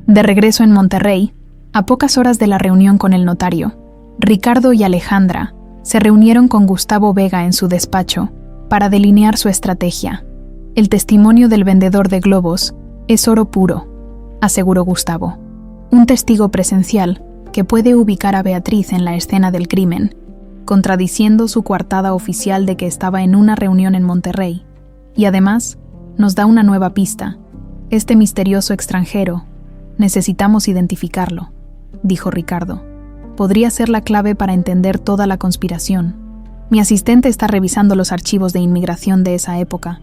De regreso en Monterrey, a pocas horas de la reunión con el notario, Ricardo y Alejandra se reunieron con Gustavo Vega en su despacho para delinear su estrategia. El testimonio del vendedor de globos es oro puro, aseguró Gustavo. Un testigo presencial que puede ubicar a Beatriz en la escena del crimen, contradiciendo su coartada oficial de que estaba en una reunión en Monterrey. Y además, nos da una nueva pista. Este misterioso extranjero, necesitamos identificarlo, dijo Ricardo. Podría ser la clave para entender toda la conspiración. Mi asistente está revisando los archivos de inmigración de esa época,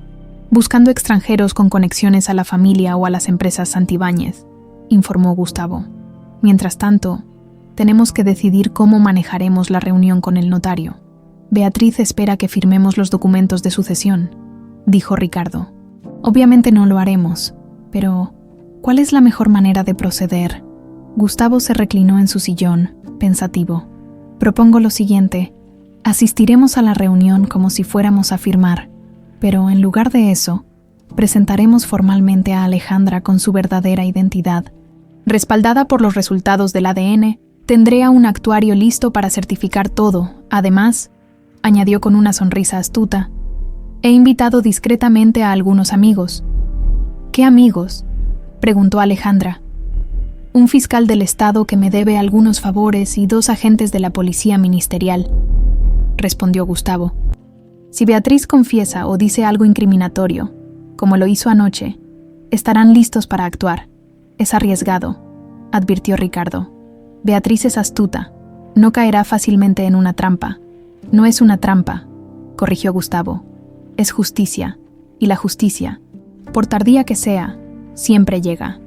buscando extranjeros con conexiones a la familia o a las empresas Santibáñez, informó Gustavo. Mientras tanto, tenemos que decidir cómo manejaremos la reunión con el notario. Beatriz espera que firmemos los documentos de sucesión, dijo Ricardo. Obviamente no lo haremos, pero ¿cuál es la mejor manera de proceder? Gustavo se reclinó en su sillón, pensativo. Propongo lo siguiente. Asistiremos a la reunión como si fuéramos a firmar, pero en lugar de eso, presentaremos formalmente a Alejandra con su verdadera identidad. Respaldada por los resultados del ADN, tendré a un actuario listo para certificar todo. Además, añadió con una sonrisa astuta, he invitado discretamente a algunos amigos. ¿Qué amigos?, preguntó Alejandra. Un fiscal del estado que me debe algunos favores y 2 agentes de la policía ministerial, respondió Gustavo. Si Beatriz confiesa o dice algo incriminatorio, como lo hizo anoche, estarán listos para actuar. Es arriesgado, advirtió Ricardo. Beatriz es astuta, no caerá fácilmente en una trampa. No es una trampa, corrigió Gustavo. Es justicia, y la justicia, por tardía que sea, siempre llega.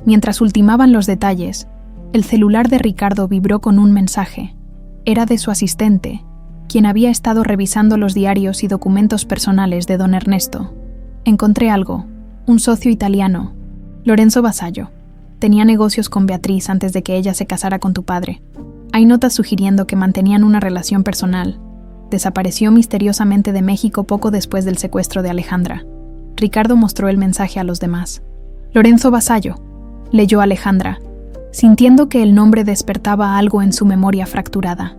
Mientras ultimaban los detalles, el celular de Ricardo vibró con un mensaje. Era de su asistente, quien había estado revisando los diarios y documentos personales de don Ernesto. Encontré algo, un socio italiano, Lorenzo Vasallo. Tenía negocios con Beatriz antes de que ella se casara con tu padre. Hay notas sugiriendo que mantenían una relación personal. Desapareció misteriosamente de México poco después del secuestro de Alejandra. Ricardo mostró el mensaje a los demás. Lorenzo Vasallo, leyó Alejandra, sintiendo que el nombre despertaba algo en su memoria fracturada.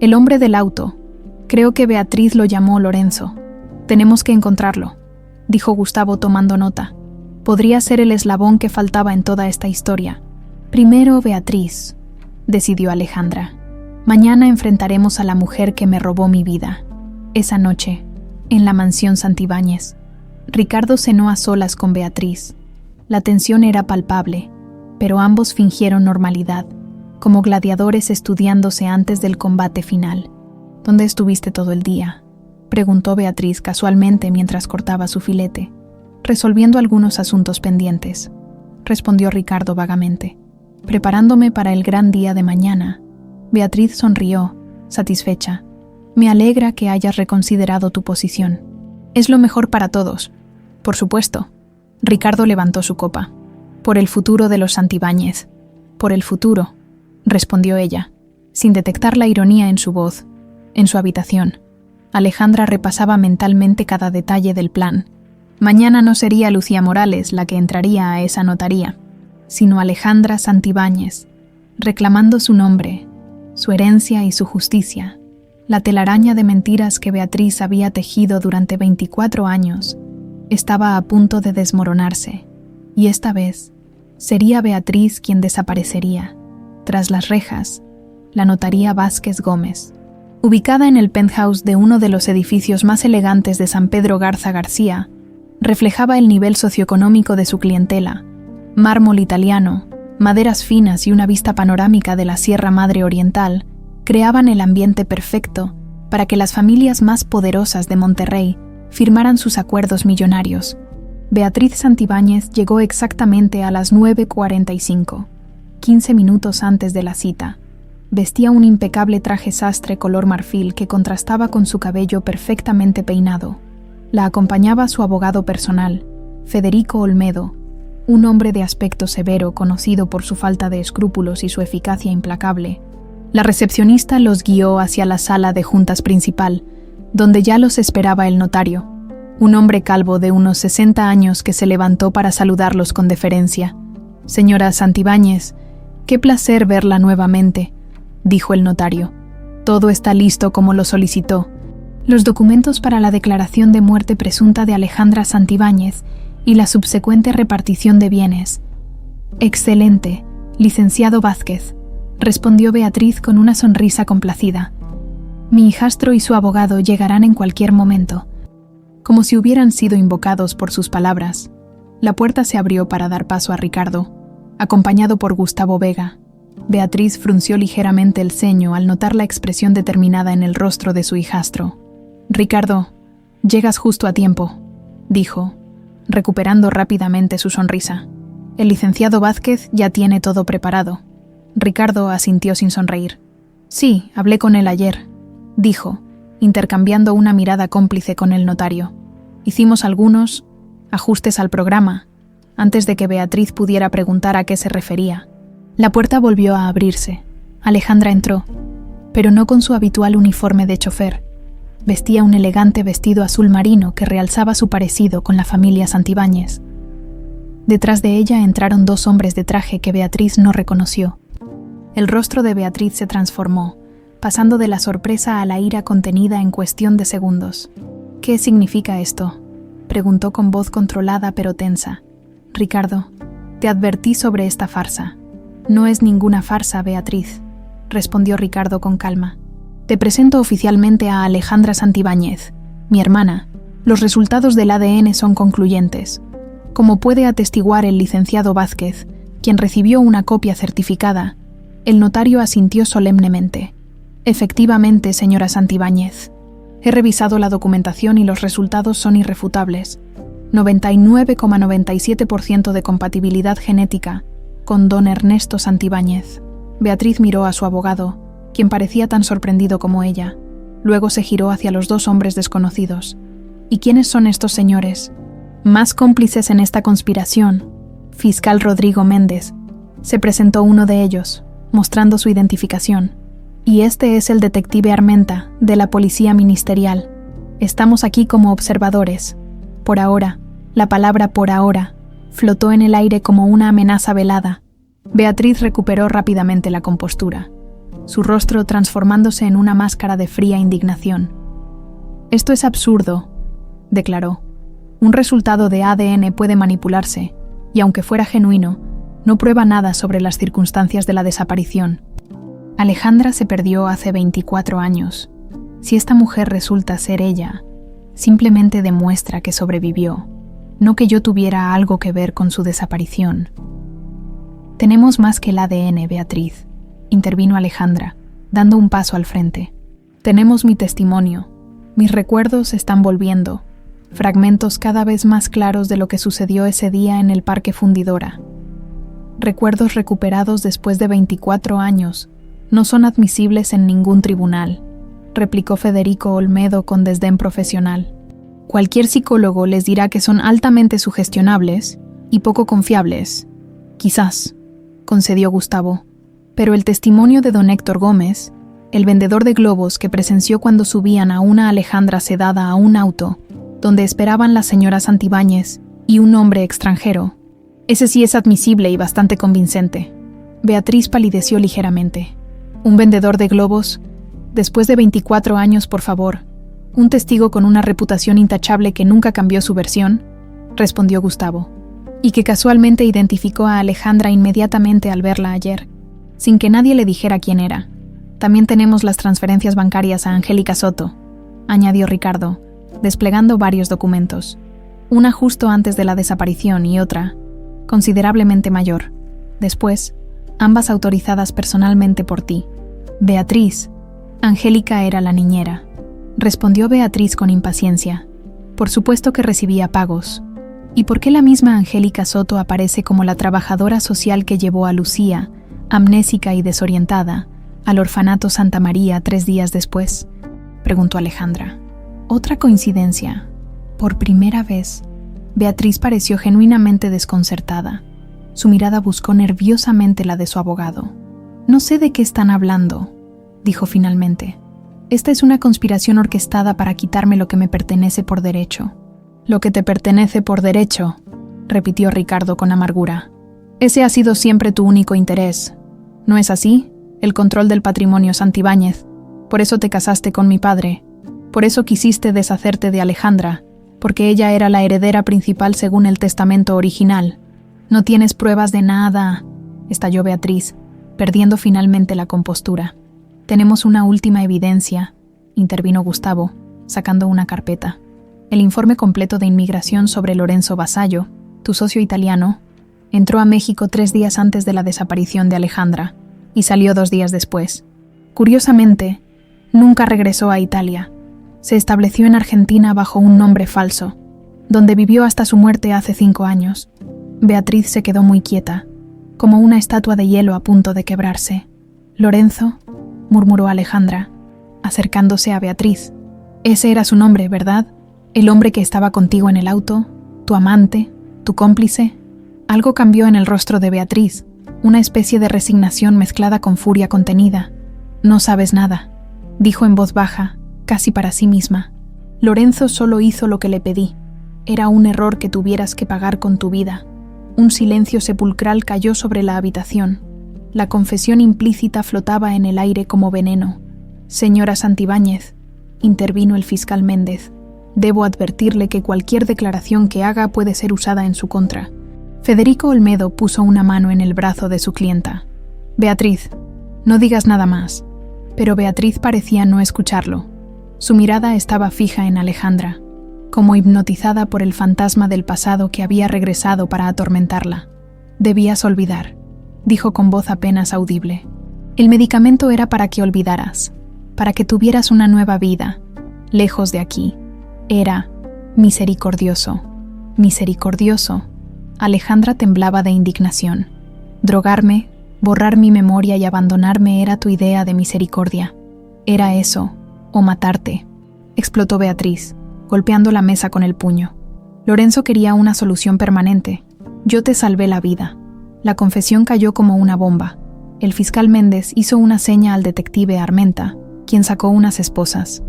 El hombre del auto. Creo que Beatriz lo llamó Lorenzo. Tenemos que encontrarlo, dijo Gustavo tomando nota. Podría ser el eslabón que faltaba en toda esta historia. Primero Beatriz, decidió Alejandra. Mañana enfrentaremos a la mujer que me robó mi vida. Esa noche, en la mansión Santibáñez, Ricardo cenó a solas con Beatriz. La tensión era palpable, pero ambos fingieron normalidad, como gladiadores estudiándose antes del combate final. ¿Dónde estuviste todo el día?, preguntó Beatriz casualmente mientras cortaba su filete. Resolviendo algunos asuntos pendientes, respondió Ricardo vagamente. Preparándome para el gran día de mañana. Beatriz sonrió, satisfecha. Me alegra que hayas reconsiderado tu posición. Es lo mejor para todos. Por supuesto. Ricardo levantó su copa. Por el futuro de los Santibáñez. Por el futuro, respondió ella, sin detectar la ironía en su voz. En su habitación, Alejandra repasaba mentalmente cada detalle del plan. Mañana no sería Lucía Morales la que entraría a esa notaría, sino Alejandra Santibáñez, reclamando su nombre, su herencia y su justicia. La telaraña de mentiras que Beatriz había tejido durante 24 años estaba a punto de desmoronarse, y esta vez sería Beatriz quien desaparecería. Tras las rejas, la notaría Vázquez Gómez. Ubicada en el penthouse de uno de los edificios más elegantes de San Pedro Garza García, reflejaba el nivel socioeconómico de su clientela: mármol italiano, maderas finas y una vista panorámica de la Sierra Madre Oriental creaban el ambiente perfecto para que las familias más poderosas de Monterrey firmaran sus acuerdos millonarios. Beatriz Santibáñez llegó exactamente a las 9:45, 15 minutos antes de la cita. Vestía un impecable traje sastre color marfil que contrastaba con su cabello perfectamente peinado. La acompañaba su abogado personal, Federico Olmedo, un hombre de aspecto severo conocido por su falta de escrúpulos y su eficacia implacable. La recepcionista los guió hacia la sala de juntas principal, donde ya los esperaba el notario, un hombre calvo de unos 60 años que se levantó para saludarlos con deferencia. «Señora Santibáñez, qué placer verla nuevamente», dijo el notario. «Todo está listo como lo solicitó. Los documentos para la declaración de muerte presunta de Alejandra Santibáñez y la subsecuente repartición de bienes». «Excelente, licenciado Vázquez», respondió Beatriz con una sonrisa complacida. «Mi hijastro y su abogado llegarán en cualquier momento». Como si hubieran sido invocados por sus palabras, la puerta se abrió para dar paso a Ricardo, acompañado por Gustavo Vega. Beatriz frunció ligeramente el ceño al notar la expresión determinada en el rostro de su hijastro. «Ricardo, llegas justo a tiempo», dijo, recuperando rápidamente su sonrisa. «El licenciado Vázquez ya tiene todo preparado». Ricardo asintió sin sonreír. «Sí, hablé con él ayer», dijo, intercambiando una mirada cómplice con el notario. «Hicimos algunos ajustes al programa», antes de que Beatriz pudiera preguntar a qué se refería. La puerta volvió a abrirse. Alejandra entró, pero no con su habitual uniforme de chofer. Vestía un elegante vestido azul marino que realzaba su parecido con la familia Santibáñez. Detrás de ella entraron dos hombres de traje que Beatriz no reconoció. El rostro de Beatriz se transformó, pasando de la sorpresa a la ira contenida en cuestión de segundos. «¿Qué significa esto?», preguntó con voz controlada pero tensa. «Ricardo, te advertí sobre esta farsa». «No es ninguna farsa, Beatriz», respondió Ricardo con calma. «Te presento oficialmente a Alejandra Santibáñez, mi hermana. Los resultados del ADN son concluyentes. Como puede atestiguar el licenciado Vázquez, quien recibió una copia certificada». El notario asintió solemnemente. «Efectivamente, señora Santibáñez. He revisado la documentación y los resultados son irrefutables. 99,97% de compatibilidad genética con don Ernesto Santibáñez». Beatriz miró a su abogado, quien parecía tan sorprendido como ella. Luego se giró hacia los dos hombres desconocidos. «¿Y quiénes son estos señores?». «Más cómplices en esta conspiración. Fiscal Rodrigo Méndez». Se presentó uno de ellos, mostrando su identificación. «Y este es el detective Armenta, de la Policía Ministerial. Estamos aquí como observadores. Por ahora», la palabra «por ahora» flotó en el aire como una amenaza velada. Beatriz recuperó rápidamente la compostura, su rostro transformándose en una máscara de fría indignación. «Esto es absurdo», declaró. «Un resultado de ADN puede manipularse, y aunque fuera genuino, no prueba nada sobre las circunstancias de la desaparición. Alejandra se perdió hace 24 años. Si esta mujer resulta ser ella, simplemente demuestra que sobrevivió, no que yo tuviera algo que ver con su desaparición». «Tenemos más que el ADN, Beatriz», intervino Alejandra, dando un paso al frente. «Tenemos mi testimonio. Mis recuerdos están volviendo, fragmentos cada vez más claros de lo que sucedió ese día en el Parque Fundidora. Recuerdos recuperados después de 24 años no son admisibles en ningún tribunal. replicó Federico Olmedo con desdén profesional. Cualquier psicólogo les dirá que son altamente sugestionables y poco confiables. Quizás, concedió Gustavo, pero el testimonio de don Héctor Gómez, el vendedor de globos que presenció cuando subían a una Alejandra sedada a un auto, donde esperaban la señora Santibáñez y un hombre extranjero, ese sí es admisible y bastante convincente. Beatriz palideció ligeramente. ¿Un vendedor de globos? Después de 24 años, por favor. ¿Un testigo con una reputación intachable que nunca cambió su versión? Respondió Gustavo. Y que casualmente identificó a Alejandra inmediatamente al verla ayer, sin que nadie le dijera quién era. También tenemos las transferencias bancarias a Angélica Soto, añadió Ricardo, desplegando varios documentos. Una justo antes de la desaparición y otra, considerablemente mayor, después, ambas autorizadas personalmente por ti. Beatriz. Angélica era la niñera. Respondió Beatriz con impaciencia. Por supuesto que recibía pagos. ¿Y por qué la misma Angélica Soto aparece como la trabajadora social que llevó a Lucía, amnésica y desorientada, al orfanato Santa María 3 días después? Preguntó Alejandra. Otra coincidencia. Por primera vez, Beatriz pareció genuinamente desconcertada. Su mirada buscó nerviosamente la de su abogado. No sé de qué están hablando, dijo finalmente. Esta es una conspiración orquestada para quitarme lo que me pertenece por derecho. Lo que te pertenece por derecho, repitió Ricardo con amargura. Ese ha sido siempre tu único interés. ¿No es así? El control del patrimonio Santibáñez. Por eso te casaste con mi padre. Por eso quisiste deshacerte de Alejandra, porque ella era la heredera principal según el testamento original. No tienes pruebas de nada, estalló Beatriz, perdiendo finalmente la compostura. Tenemos una última evidencia, intervino Gustavo, sacando una carpeta. El informe completo de inmigración sobre Lorenzo Vasallo, tu socio italiano, entró a México 3 días antes de la desaparición de Alejandra y salió 2 días después. Curiosamente, nunca regresó a Italia. Se estableció en Argentina bajo un nombre falso, donde vivió hasta su muerte hace 5 años. Beatriz se quedó muy quieta, como una estatua de hielo a punto de quebrarse. «Lorenzo», murmuró Alejandra, acercándose a Beatriz. «Ese era su nombre, ¿verdad? El hombre que estaba contigo en el auto, tu amante, tu cómplice». Algo cambió en el rostro de Beatriz, una especie de resignación mezclada con furia contenida. «No sabes nada», dijo en voz baja, casi para sí misma. «Lorenzo solo hizo lo que le pedí. Era un error que tuvieras que pagar con tu vida». Un silencio sepulcral cayó sobre la habitación. La confesión implícita flotaba en el aire como veneno. «Señora Santibáñez», intervino el fiscal Méndez, «debo advertirle que cualquier declaración que haga puede ser usada en su contra». Federico Olmedo puso una mano en el brazo de su clienta. «Beatriz, no digas nada más». Pero Beatriz parecía no escucharlo. Su mirada estaba fija en Alejandra, como hipnotizada por el fantasma del pasado que había regresado para atormentarla. «Debías olvidar», dijo con voz apenas audible. «El medicamento era para que olvidaras, para que tuvieras una nueva vida, lejos de aquí. Era misericordioso». «Misericordioso». Alejandra temblaba de indignación. «Drogarme, borrar mi memoria y abandonarme era tu idea de misericordia. Era eso, o matarte», explotó Beatriz, golpeando la mesa con el puño. «Lorenzo quería una solución permanente. Yo te salvé la vida». La confesión cayó como una bomba. El fiscal Méndez hizo una seña al detective Armenta, quien sacó unas esposas.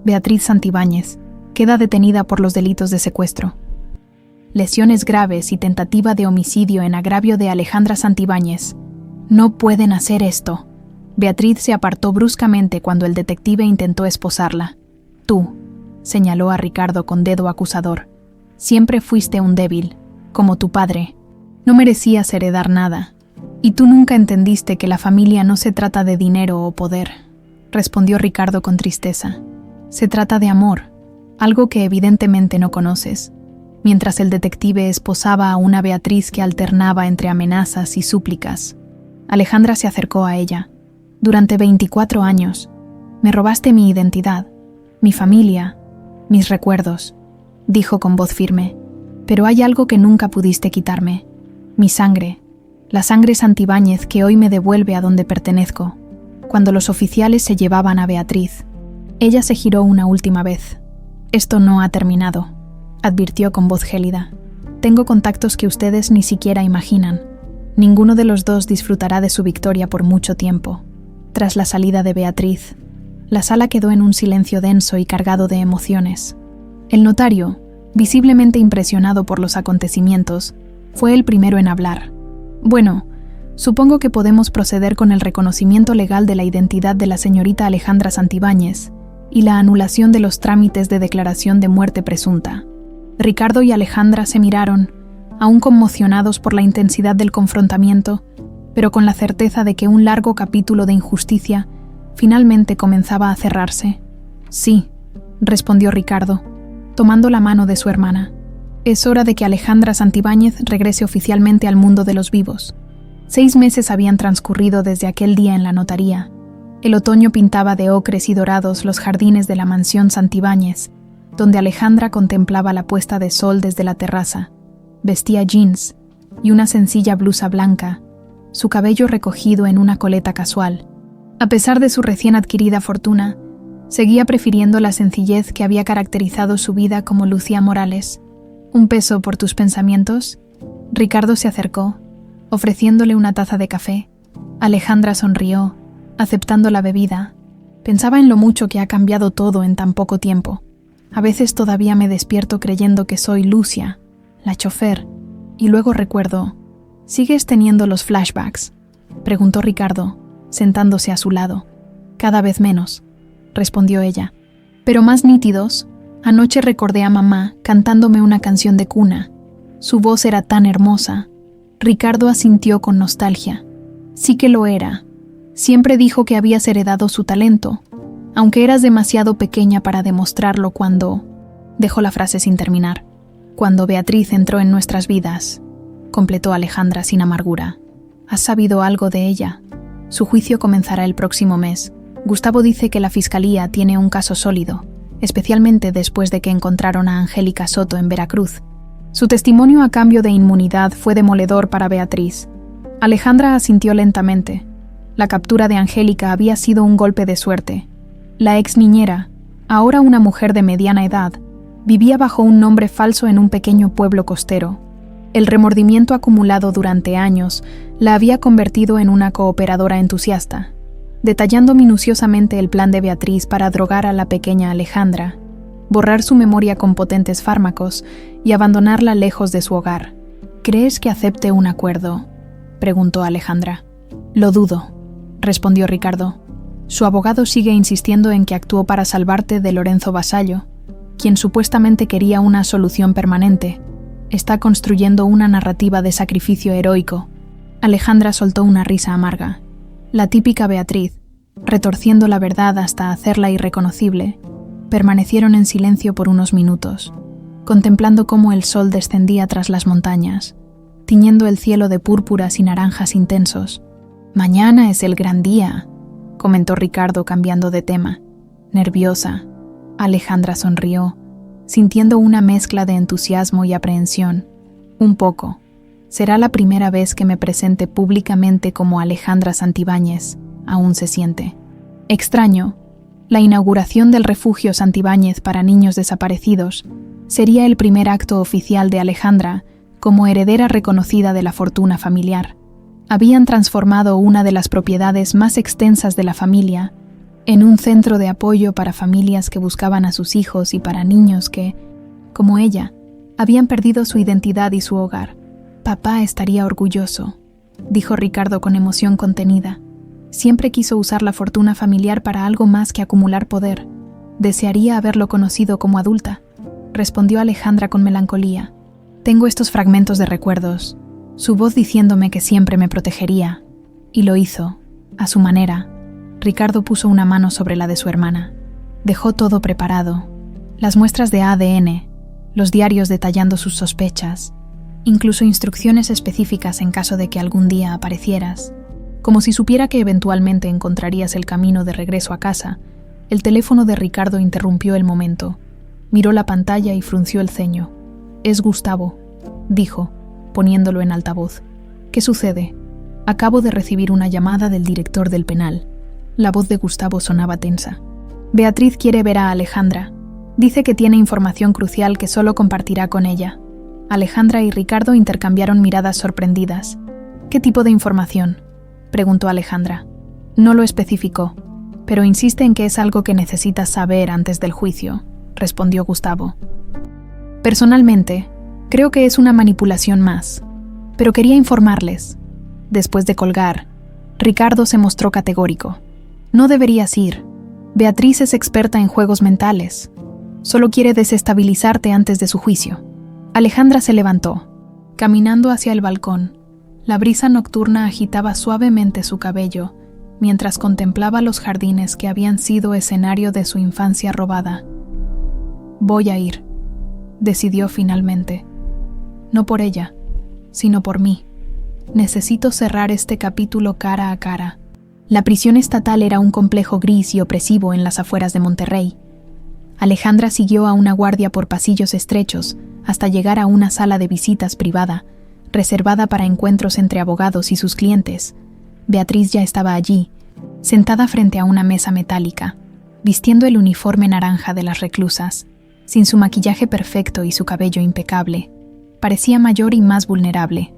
«Beatriz Santibáñez queda detenida por los delitos de secuestro, lesiones graves y tentativa de homicidio en agravio de Alejandra Santibáñez. No pueden hacer esto». Beatriz se apartó bruscamente cuando el detective intentó esposarla. «Tú», señaló a Ricardo con dedo acusador, «siempre fuiste un débil, como tu padre. No merecías heredar nada. Y tú nunca entendiste que la familia no se trata de dinero o poder», respondió Ricardo con tristeza. «Se trata de amor, algo que evidentemente no conoces». Mientras el detective esposaba a una Beatriz que alternaba entre amenazas y súplicas, Alejandra se acercó a ella. «Durante 24 años, me robaste mi identidad, mi familia, mis recuerdos», dijo con voz firme. «Pero hay algo que nunca pudiste quitarme. Mi sangre, la sangre Santibáñez que hoy me devuelve a donde pertenezco». Cuando los oficiales se llevaban a Beatriz, Ella se giró una última vez. «Esto no ha terminado», advirtió con voz gélida. «Tengo contactos que ustedes ni siquiera imaginan. Ninguno de los dos disfrutará de su victoria por mucho tiempo». Tras la salida de Beatriz, la sala quedó en un silencio denso y cargado de emociones. El notario, visiblemente impresionado por los acontecimientos, fue el primero en hablar. «Bueno, supongo que podemos proceder con el reconocimiento legal de la identidad de la señorita Alejandra Santibáñez y la anulación de los trámites de declaración de muerte presunta». Ricardo y Alejandra se miraron, aún conmocionados por la intensidad del confrontamiento, pero con la certeza de que un largo capítulo de injusticia finalmente comenzaba a cerrarse. «Sí», respondió Ricardo, tomando la mano de su hermana. «Es hora de que Alejandra Santibáñez regrese oficialmente al mundo de los vivos». 6 meses habían transcurrido desde aquel día en la notaría. El otoño pintaba de ocres y dorados los jardines de la mansión Santibáñez, donde Alejandra contemplaba la puesta de sol desde la terraza. Vestía jeans y una sencilla blusa blanca, su cabello recogido en una coleta casual. A pesar de su recién adquirida fortuna, seguía prefiriendo la sencillez que había caracterizado su vida como Lucía Morales. «¿Un peso por tus pensamientos?». Ricardo se acercó, ofreciéndole una taza de café. Alejandra sonrió, aceptando la bebida. «Pensaba en lo mucho que ha cambiado todo en tan poco tiempo. A veces todavía me despierto creyendo que soy Lucia, la chofer, y luego recuerdo». «¿Sigues teniendo los flashbacks?», preguntó Ricardo, sentándose a su lado. «Cada vez menos», respondió ella. «Pero más nítidos. Anoche recordé a mamá cantándome una canción de cuna. Su voz era tan hermosa». Ricardo asintió con nostalgia. «Sí que lo era. Siempre dijo que habías heredado su talento, aunque eras demasiado pequeña para demostrarlo cuando…». Dejó la frase sin terminar. «Cuando Beatriz entró en nuestras vidas», completó Alejandra sin amargura. «¿Has sabido algo de ella? Su juicio comenzará el próximo mes. Gustavo dice que la fiscalía tiene un caso sólido, especialmente después de que encontraron a Angélica Soto en Veracruz. Su testimonio a cambio de inmunidad fue demoledor para Beatriz». Alejandra asintió lentamente. La captura de Angélica había sido un golpe de suerte. La ex niñera, ahora una mujer de mediana edad, vivía bajo un nombre falso en un pequeño pueblo costero. El remordimiento acumulado durante años la había convertido en una cooperadora entusiasta. Detallando minuciosamente el plan de Beatriz para drogar a la pequeña Alejandra, borrar su memoria con potentes fármacos y abandonarla lejos de su hogar. «¿Crees que acepte un acuerdo?», preguntó Alejandra. «Lo dudo», respondió Ricardo. «Su abogado sigue insistiendo en que actuó para salvarte de Lorenzo Vasallo, quien supuestamente quería una solución permanente. Está construyendo una narrativa de sacrificio heroico». Alejandra soltó una risa amarga. La típica Beatriz, retorciendo la verdad hasta hacerla irreconocible, permanecieron en silencio por unos minutos, contemplando cómo el sol descendía tras las montañas, tiñendo el cielo de púrpuras y naranjas intensos. «Mañana es el gran día», comentó Ricardo cambiando de tema. Nerviosa, Alejandra sonrió, sintiendo una mezcla de entusiasmo y aprehensión. «Un poco. Será la primera vez que me presente públicamente como Alejandra Santibáñez, aún se siente. Extraño, la inauguración del refugio Santibáñez para niños desaparecidos sería el primer acto oficial de Alejandra como heredera reconocida de la fortuna familiar. Habían transformado una de las propiedades más extensas de la familia en un centro de apoyo para familias que buscaban a sus hijos y para niños que, como ella, habían perdido su identidad y su hogar. «Papá estaría orgulloso», dijo Ricardo con emoción contenida. «Siempre quiso usar la fortuna familiar para algo más que acumular poder. Desearía haberlo conocido como adulta», respondió Alejandra con melancolía. «Tengo estos fragmentos de recuerdos, su voz diciéndome que siempre me protegería, y lo hizo, a su manera». Ricardo puso una mano sobre la de su hermana. Dejó todo preparado, las muestras de ADN, los diarios detallando sus sospechas, incluso instrucciones específicas en caso de que algún día aparecieras. Como si supiera que eventualmente encontrarías el camino de regreso a casa, el teléfono de Ricardo interrumpió el momento. Miró la pantalla y frunció el ceño. «Es Gustavo», dijo, poniéndolo en altavoz. «¿Qué sucede?» «Acabo de recibir una llamada del director del penal». La voz de Gustavo sonaba tensa. Beatriz quiere ver a Alejandra. Dice que tiene información crucial que solo compartirá con ella. Alejandra y Ricardo intercambiaron miradas sorprendidas. ¿Qué tipo de información?, preguntó Alejandra. No lo especificó, pero insiste en que es algo que necesitas saber antes del juicio, respondió Gustavo. Personalmente, creo que es una manipulación más, pero quería informarles. Después de colgar, Ricardo se mostró categórico. No deberías ir. Beatriz es experta en juegos mentales. Solo quiere desestabilizarte antes de su juicio. Alejandra se levantó, caminando hacia el balcón. La brisa nocturna agitaba suavemente su cabello, mientras contemplaba los jardines que habían sido escenario de su infancia robada. Voy a ir, decidió finalmente. No por ella, sino por mí. Necesito cerrar este capítulo cara a cara. La prisión estatal era un complejo gris y opresivo en las afueras de Monterrey. Alejandra siguió a una guardia por pasillos estrechos hasta llegar a una sala de visitas privada, reservada para encuentros entre abogados y sus clientes. Beatriz ya estaba allí, sentada frente a una mesa metálica, vistiendo el uniforme naranja de las reclusas, sin su maquillaje perfecto y su cabello impecable. Parecía mayor y más vulnerable,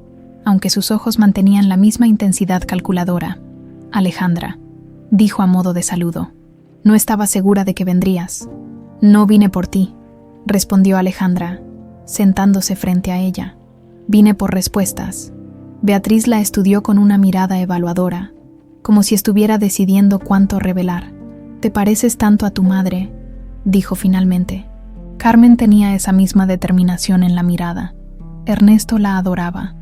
aunque sus ojos mantenían la misma intensidad calculadora. Alejandra, dijo a modo de saludo. No estaba segura de que vendrías. No vine por ti, respondió Alejandra, sentándose frente a ella. Vine por respuestas. Beatriz la estudió con una mirada evaluadora, como si estuviera decidiendo cuánto revelar. «Te pareces tanto a tu madre», dijo finalmente. Carmen tenía esa misma determinación en la mirada. Ernesto la adoraba,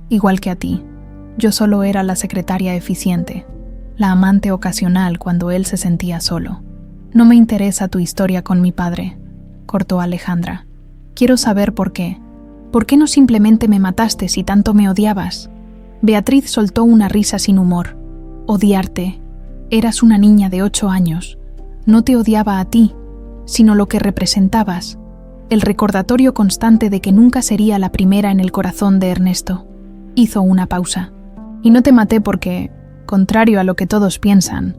igual que a ti. Yo solo era la secretaria eficiente, la amante ocasional cuando él se sentía solo. No me interesa tu historia con mi padre, cortó Alejandra. Quiero saber por qué. ¿Por qué no simplemente me mataste si tanto me odiabas? Beatriz soltó una risa sin humor. Odiarte. Eras una niña de 8 años. No te odiaba a ti, sino lo que representabas. El recordatorio constante de que nunca sería la primera en el corazón de Ernesto. Hizo una pausa. Y no te maté porque, contrario a lo que todos piensan,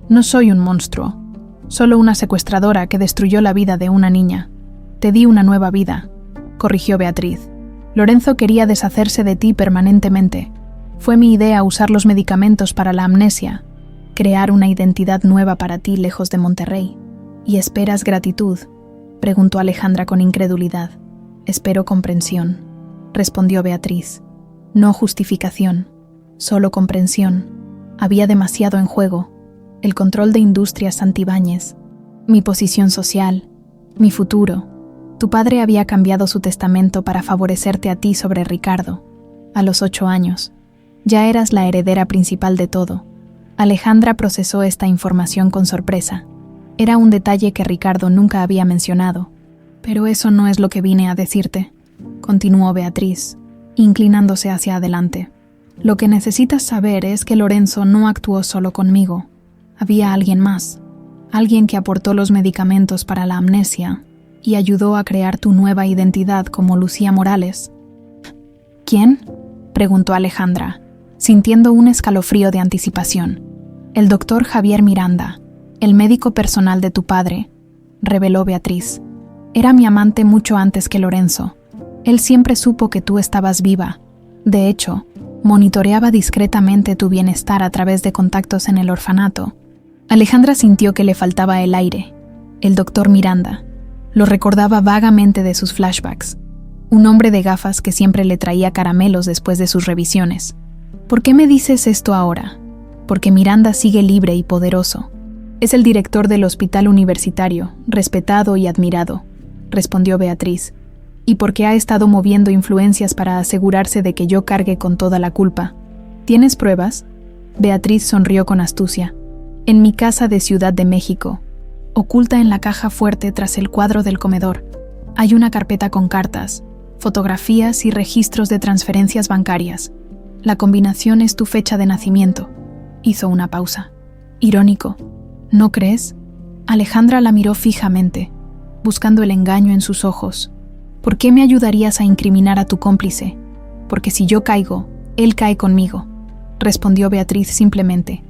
no soy un monstruo. Solo una secuestradora que destruyó la vida de una niña. Te di una nueva vida, corrigió Beatriz. Lorenzo quería deshacerse de ti permanentemente. Fue mi idea usar los medicamentos para la amnesia, crear una identidad nueva para ti lejos de Monterrey. ¿Y esperas gratitud?, preguntó Alejandra con incredulidad. Espero comprensión, respondió Beatriz. No justificación, solo comprensión. Había demasiado en juego. El control de Industrias Santibáñez, mi posición social, mi futuro. Tu padre había cambiado su testamento para favorecerte a ti sobre Ricardo. A los 8 años. Ya eras la heredera principal de todo. Alejandra procesó esta información con sorpresa. Era un detalle que Ricardo nunca había mencionado. Pero eso no es lo que vine a decirte, continuó Beatriz, inclinándose hacia adelante. Lo que necesitas saber es que Lorenzo no actuó solo conmigo. Había alguien más. Alguien que aportó los medicamentos para la amnesia y ayudó a crear tu nueva identidad como Lucía Morales. ¿Quién?, preguntó Alejandra, sintiendo un escalofrío de anticipación. El doctor Javier Miranda, el médico personal de tu padre, reveló Beatriz. Era mi amante mucho antes que Lorenzo. Él siempre supo que tú estabas viva. De hecho, monitoreaba discretamente tu bienestar a través de contactos en el orfanato. Alejandra sintió que le faltaba el aire. El doctor Miranda lo recordaba vagamente de sus flashbacks. Un hombre de gafas que siempre le traía caramelos después de sus revisiones. ¿Por qué me dices esto ahora? Porque Miranda sigue libre y poderoso. Es el director del hospital universitario, respetado y admirado, respondió Beatriz. Y porque ha estado moviendo influencias para asegurarse de que yo cargue con toda la culpa. ¿Tienes pruebas? Beatriz sonrió con astucia. En mi casa de Ciudad de México, oculta en la caja fuerte tras el cuadro del comedor, hay una carpeta con cartas, fotografías y registros de transferencias bancarias. La combinación es tu fecha de nacimiento. Hizo una pausa. Irónico, ¿no crees? Alejandra la miró fijamente, buscando el engaño en sus ojos. ¿Por qué me ayudarías a incriminar a tu cómplice? Porque si yo caigo, él cae conmigo, respondió Beatriz simplemente.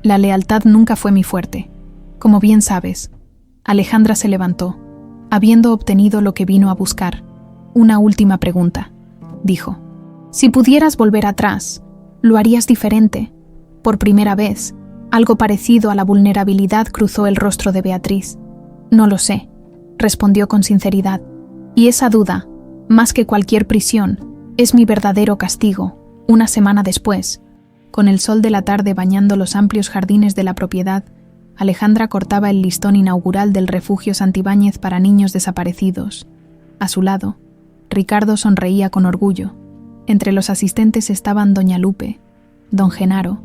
La lealtad nunca fue mi fuerte. Como bien sabes, Alejandra se levantó, habiendo obtenido lo que vino a buscar. Una última pregunta, dijo. Si pudieras volver atrás, ¿lo harías diferente? Por primera vez, algo parecido a la vulnerabilidad cruzó el rostro de Beatriz. No lo sé, respondió con sinceridad. Y esa duda, más que cualquier prisión, es mi verdadero castigo. Una semana después, con el sol de la tarde bañando los amplios jardines de la propiedad, Alejandra cortaba el listón inaugural del refugio Santibáñez para niños desaparecidos. A su lado, Ricardo sonreía con orgullo. Entre los asistentes estaban doña Lupe, don Genaro,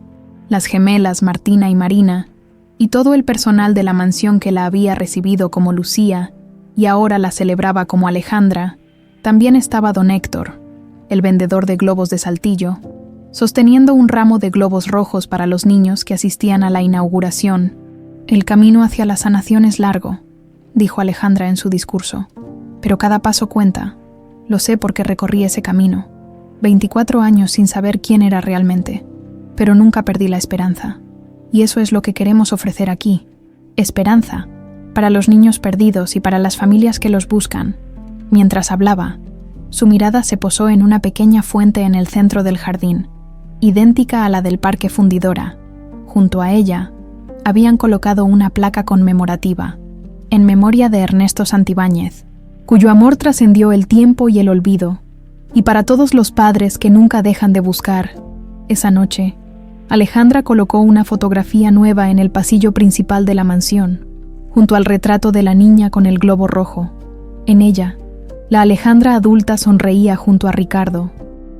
las gemelas Martina y Marina, y todo el personal de la mansión que la había recibido como Lucía y ahora la celebraba como Alejandra. También estaba don Héctor, el vendedor de globos de Saltillo, sosteniendo un ramo de globos rojos para los niños que asistían a la inauguración. El camino hacia la sanación es largo, dijo Alejandra en su discurso, pero cada paso cuenta. Lo sé porque recorrí ese camino. 24 años sin saber quién era realmente, pero nunca perdí la esperanza. Y eso es lo que queremos ofrecer aquí. Esperanza, para los niños perdidos y para las familias que los buscan. Mientras hablaba, su mirada se posó en una pequeña fuente en el centro del jardín, idéntica a la del Parque Fundidora. Junto a ella, habían colocado una placa conmemorativa, en memoria de Ernesto Santibáñez, cuyo amor trascendió el tiempo y el olvido, y para todos los padres que nunca dejan de buscar. Esa noche, Alejandra colocó una fotografía nueva en el pasillo principal de la mansión, junto al retrato de la niña con el globo rojo. En ella, la Alejandra adulta sonreía junto a Ricardo,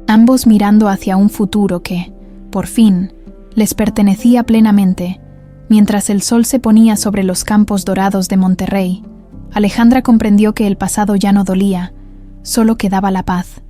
ambos mirando hacia un futuro que, por fin, les pertenecía plenamente. Mientras el sol se ponía sobre los campos dorados de Monterrey, Alejandra comprendió que el pasado ya no dolía, solo quedaba la paz.